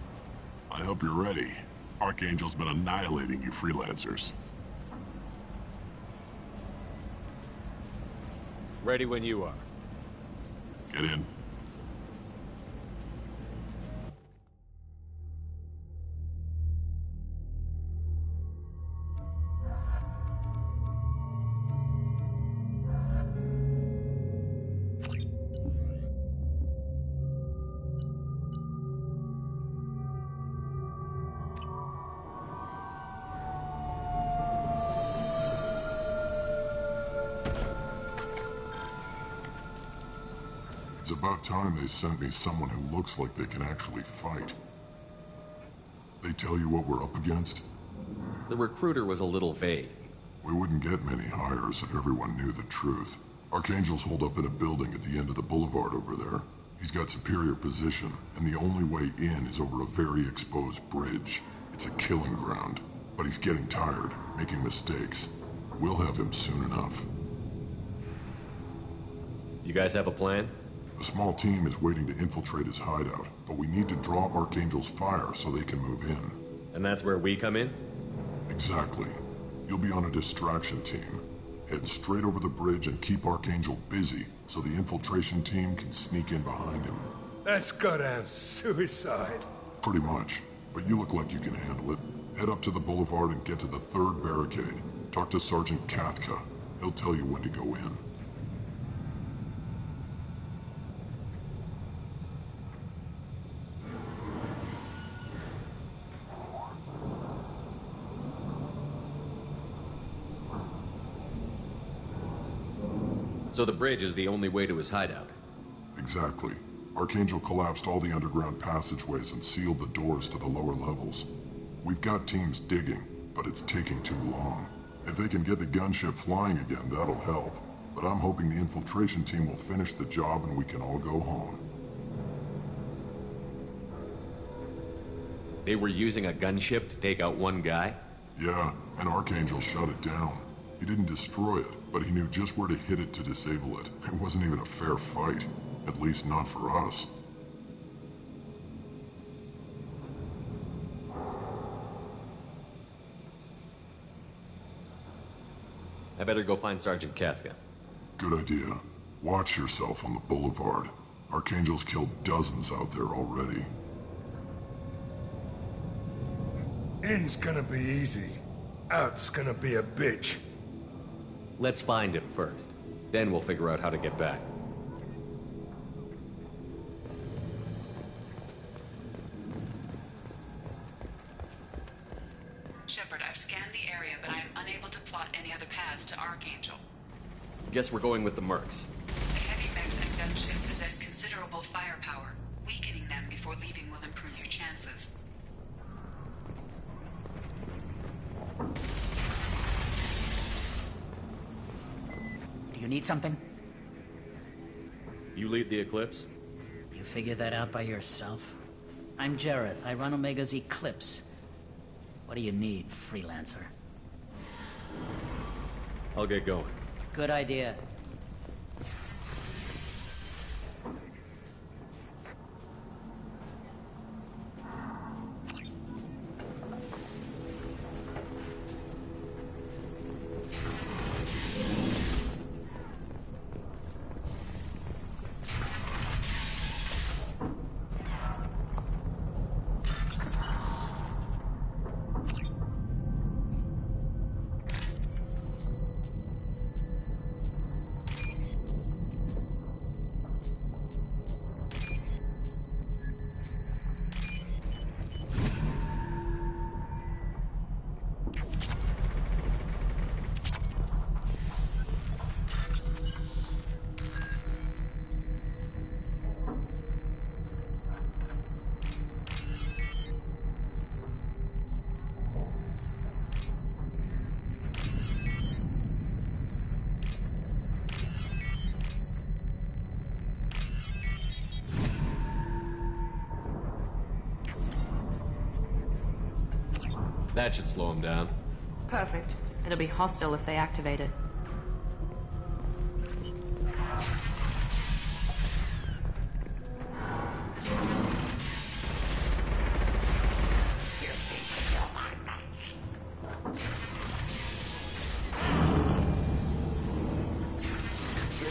I hope you're ready. Archangel's been annihilating you freelancers. Ready when you are. Get in. It's about time they sent me someone who looks like they can actually fight. They tell you what we're up against? The recruiter was a little vague. We wouldn't get many hires if everyone knew the truth. Archangel's holed up in a building at the end of the boulevard over there. He's got superior position, and the only way in is over a very exposed bridge. It's a killing ground. But he's getting tired, making mistakes. We'll have him soon enough. You guys have a plan? A small team is waiting to infiltrate his hideout, but we need to draw Archangel's fire so they can move in. And that's where we come in? Exactly. You'll be on a distraction team. Head straight over the bridge and keep Archangel busy so the infiltration team can sneak in behind him. That's goddamn suicide. Pretty much. But you look like you can handle it. Head up to the boulevard and get to the 3rd barricade. Talk to Sergeant Kathka. He'll tell you when to go in. So the bridge is the only way to his hideout? Exactly. Archangel collapsed all the underground passageways and sealed the doors to the lower levels. We've got teams digging, but it's taking too long. If they can get the gunship flying again, that'll help. But I'm hoping the infiltration team will finish the job and we can all go home. They were using a gunship to take out one guy? Yeah, and Archangel shut it down. He didn't destroy it, but he knew just where to hit it to disable it. It wasn't even a fair fight. At least not for us. I better go find Sergeant Kathka. Good idea. Watch yourself on the boulevard. Archangel's killed dozens out there already. In's gonna be easy. Out's gonna be a bitch. Let's find him first. Then we'll figure out how to get back. Shepard, I've scanned the area, but I am unable to plot any other paths to Archangel. Guess we're going with the Mercs. The heavy mechs and gunship possess considerable firepower. Weakening them before leaving will improve your chances. Do you need something? You lead the Eclipse? You figure that out by yourself? I'm Jareth. I run Omega's Eclipse. What do you need, freelancer? I'll get going. Good idea. That should slow him down. Perfect. It'll be hostile if they activate it.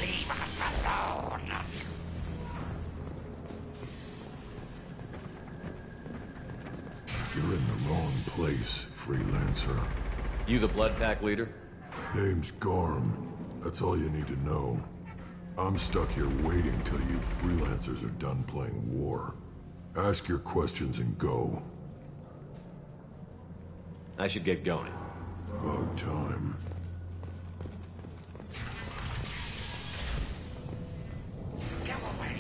Leave us alone. You're in the wrong place, freelancer. You the Blood Pack leader? Name's Garm. That's all you need to know. I'm stuck here waiting till you freelancers are done playing war. Ask your questions and go. I should get going. About time. Come away.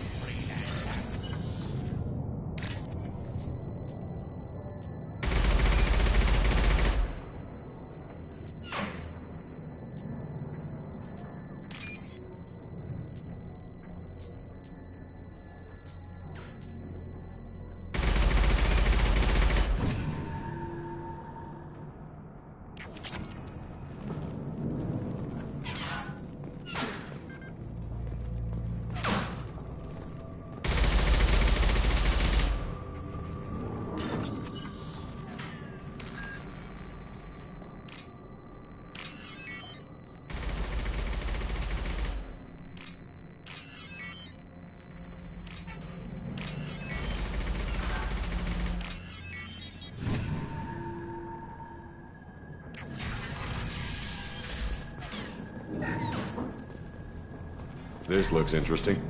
This looks interesting.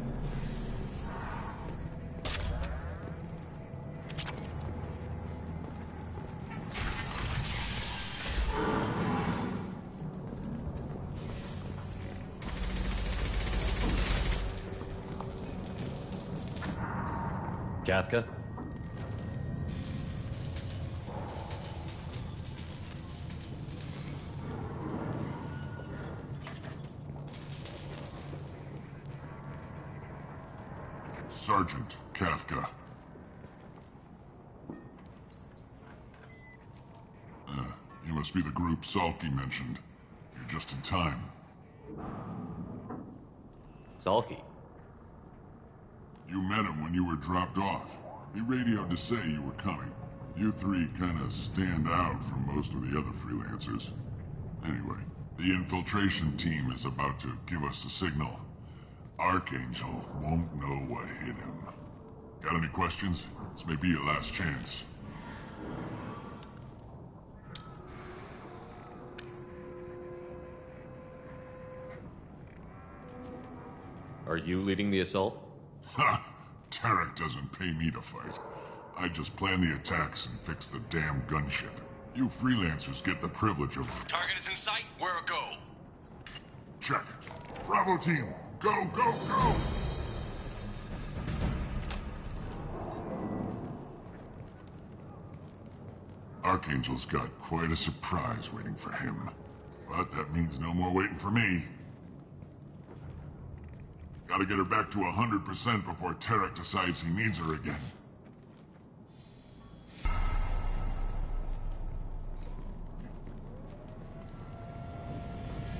Kafka? Sergeant Kafka. You must be the group Salky mentioned. You're just in time. Salky? You met him when you were dropped off. He radioed to say you were coming. You three kind of stand out from most of the other freelancers. Anyway, the infiltration team is about to give us the signal. Archangel won't know what hit him. Got any questions? This may be your last chance. Are you leading the assault? Ha! Tarek doesn't pay me to fight. I just plan the attacks and fix the damn gunship. You freelancers get the privilege of... Target is in sight. Where a go? Check. Bravo team! Go, go, go! Archangel's got quite a surprise waiting for him. But that means no more waiting for me. Gotta get her back to 100% before Tarek decides he needs her again.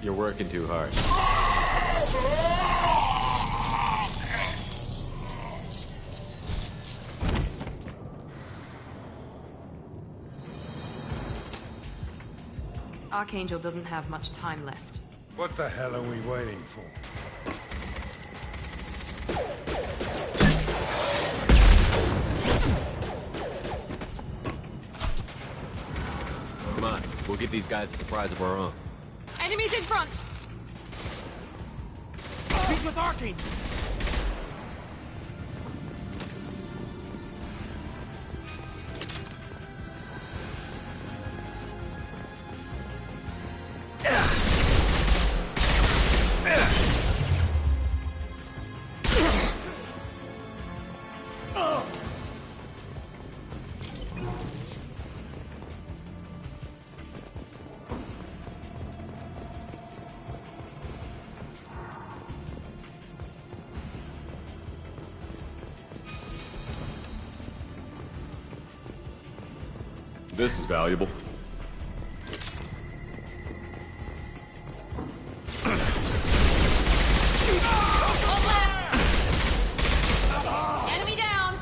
You're working too hard. Archangel doesn't have much time left. What the hell are we waiting for? Come on, we'll give these guys a surprise of our own. Enemies in front! He's with Archangel! This is valuable. Enemy down!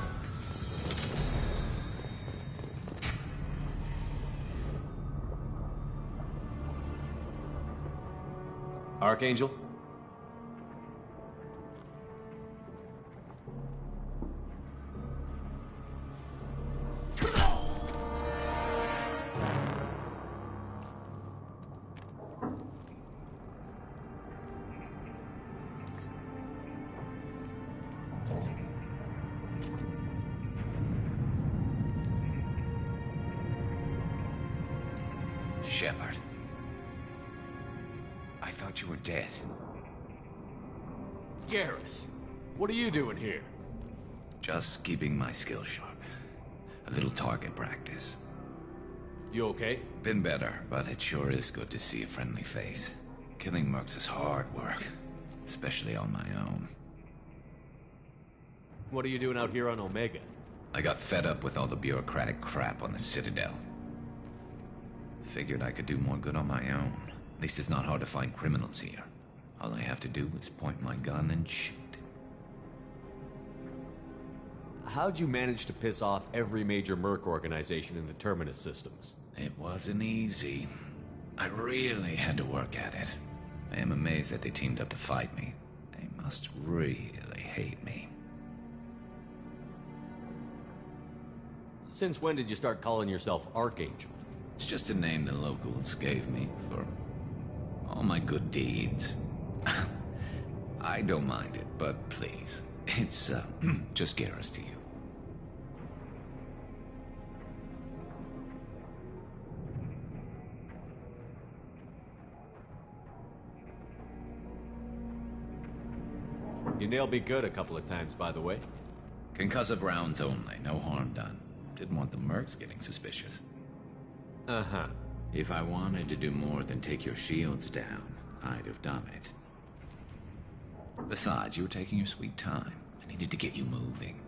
Archangel? Shepard. I thought you were dead. Garrus, what are you doing here? Just keeping my skills sharp. A little target practice. You okay? Been better, but it sure is good to see a friendly face. Killing mercs is hard work, especially on my own. What are you doing out here on Omega? I got fed up with all the bureaucratic crap on the Citadel. Figured I could do more good on my own. At least it's not hard to find criminals here. All I have to do is point my gun and shoot. How'd you manage to piss off every major merc organization in the Terminus systems? It wasn't easy. I really had to work at it. I am amazed that they teamed up to fight me. They must really hate me. Since when did you start calling yourself Archangel? It's just a name the locals gave me for all my good deeds. I don't mind it, but please. It's, just Garrus to you. You nailed me good a couple of times, by the way. Concussive rounds only, no harm done. Didn't want the mercs getting suspicious. Uh-huh. If I wanted to do more than take your shields down, I'd have done it. Besides, you were taking your sweet time. I needed to get you moving.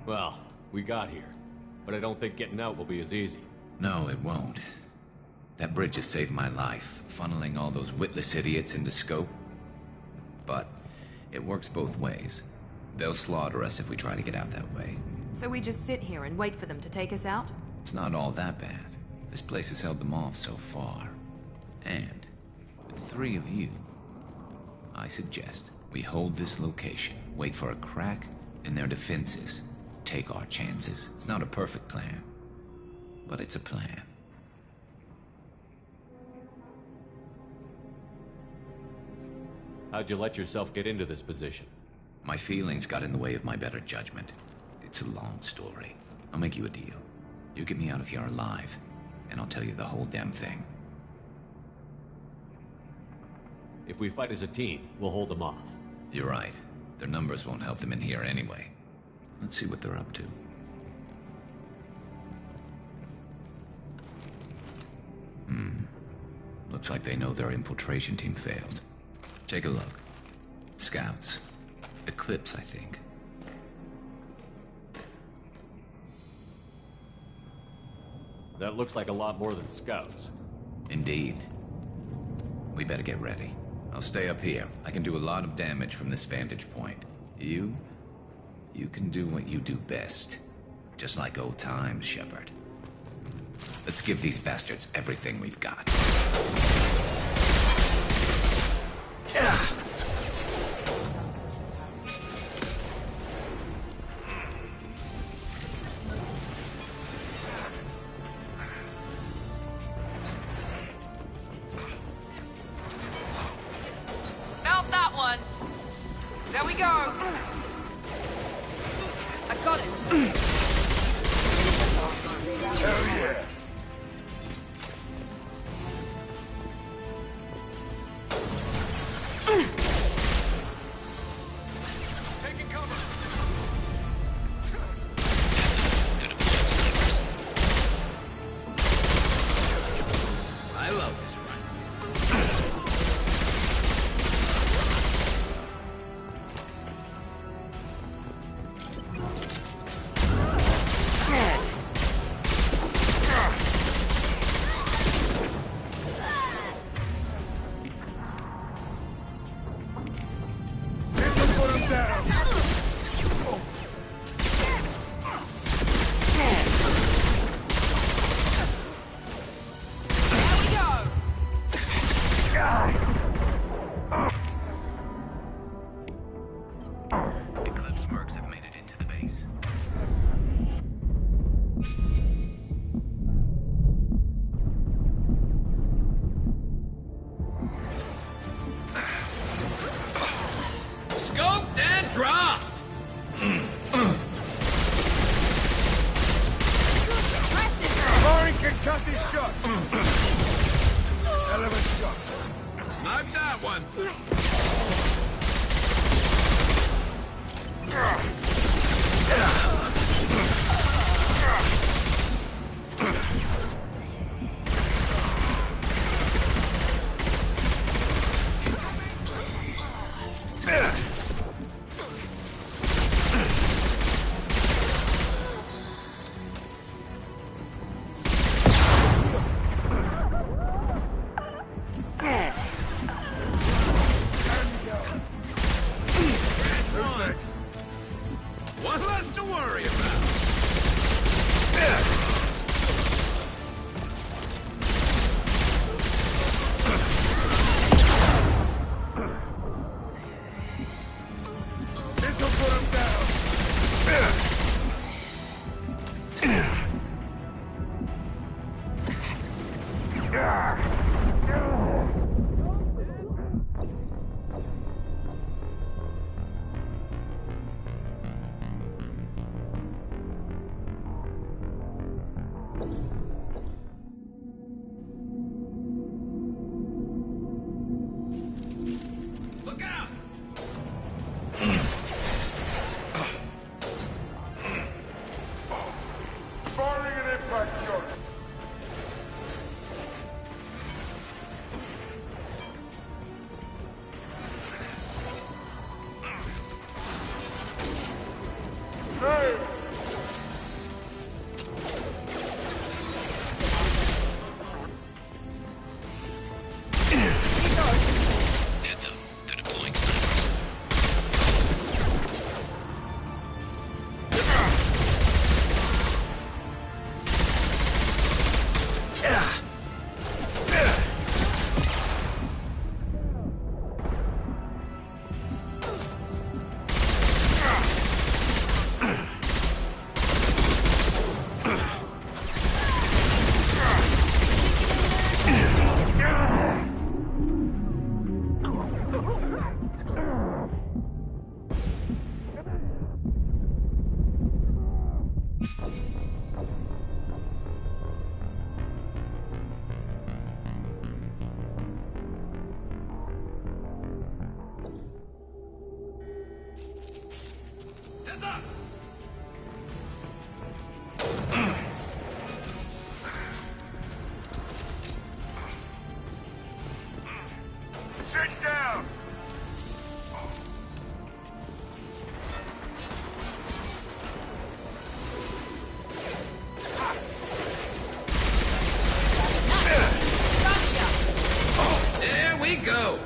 Well, we got here. But I don't think getting out will be as easy. No, it won't. That bridge has saved my life, funneling all those witless idiots into scope. But it works both ways. They'll slaughter us if we try to get out that way. So we just sit here and wait for them to take us out? It's not all that bad. This place has held them off so far. And with 3 of you, I suggest we hold this location, wait for a crack in their defenses, take our chances. It's not a perfect plan, but it's a plan. How'd you let yourself get into this position? My feelings got in the way of my better judgment. It's a long story. I'll make you a deal. You get me out of here alive, and I'll tell you the whole damn thing. If we fight as a team, we'll hold them off. You're right. Their numbers won't help them in here anyway. Let's see what they're up to. Looks like they know their infiltration team failed. Take a look. Scouts. Eclipse, I think. That looks like a lot more than scouts. Indeed. We better get ready. I'll stay up here. I can do a lot of damage from this vantage point. You can do what you do best. Just like old times, Shepard. Let's give these bastards everything we've got. Melt that one! There we go! I got it! Hell yeah! Taking cover! I love this run. Put him down! Eclipse mercs have made it into the base. Scoped and dropped! Firing concussive shot! Hell of a shot! Snipe that one! next? One less to worry about. This'll put him down. Look out! Firing an impact shot. Hey! Heads up. They're deploying snipers. Heads up! Sit down! There we go!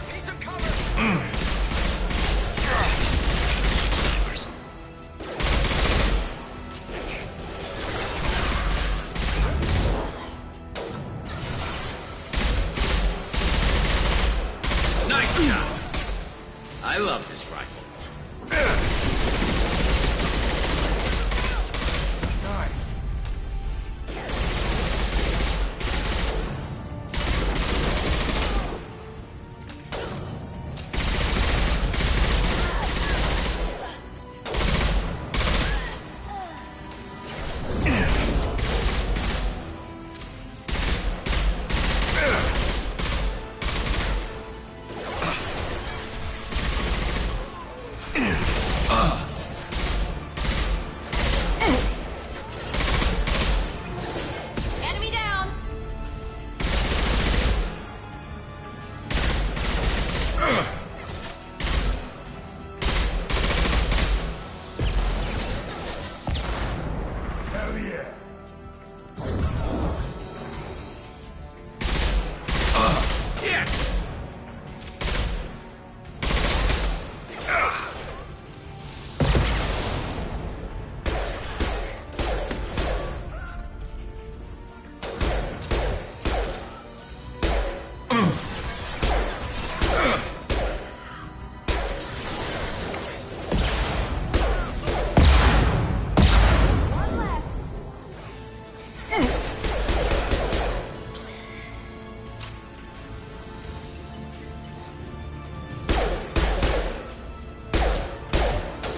Need some cover! Nice shot! I love this rifle. Nice. Enemy down! Hell yeah. Yeah!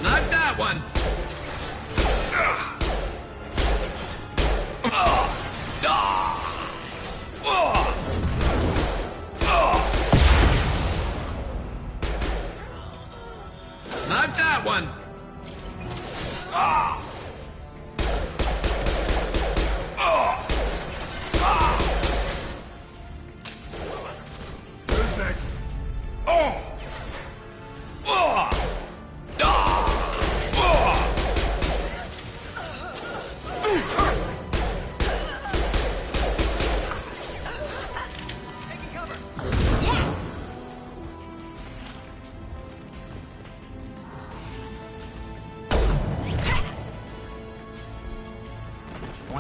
Snipe that one! Snipe that one! Who's next? Oh!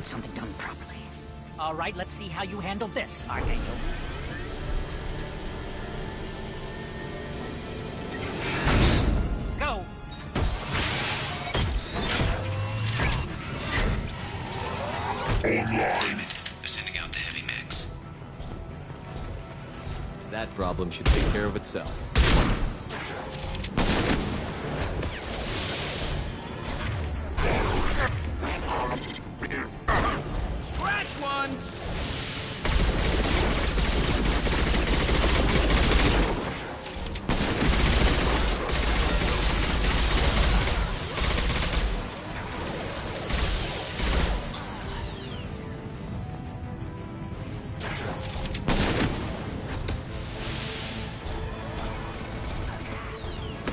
want something done properly. All right, let's see how you handle this, Archangel. Go! Online. They're sending out the heavy mechs. That problem should take care of itself. Scratch one!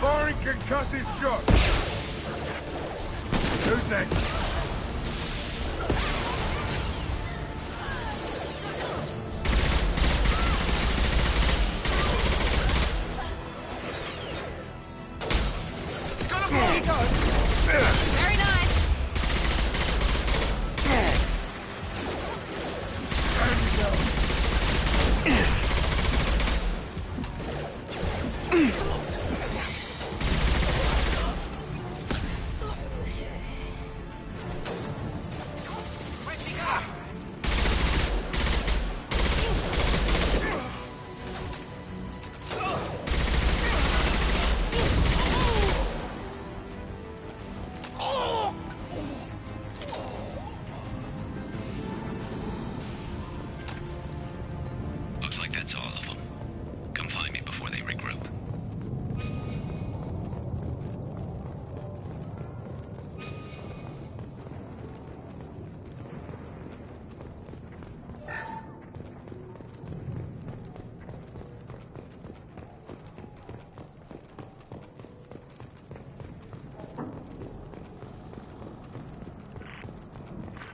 Firing concussive shot! Who's next? Very nice. Looks like that's all of them. Come find me before they regroup.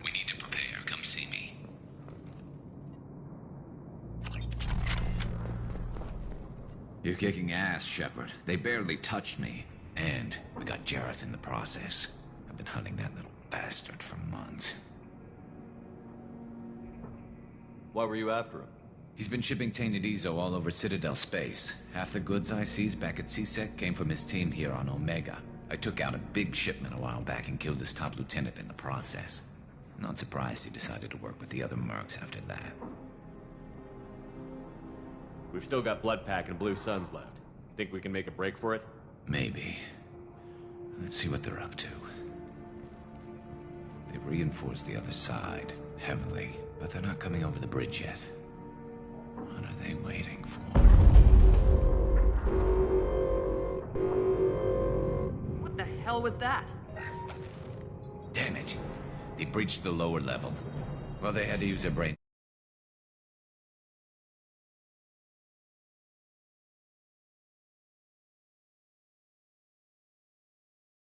We need to prepare. Come see me. You're kicking ass, Shepard. They barely touched me. And we got Jareth in the process. I've been hunting that little bastard for months. Why were you after him? He's been shipping tainted Ezo all over Citadel space. Half the goods I seized back at CSEC came from his team here on Omega. I took out a big shipment a while back and killed his top lieutenant in the process. Not surprised he decided to work with the other mercs after that. We've still got Bloodpack and Blue Suns left. Think we can make a break for it? Maybe. Let's see what they're up to. They've reinforced the other side, heavily, but they're not coming over the bridge yet. What are they waiting for? What the hell was that? Damn it. They breached the lower level. Well, they had to use their brains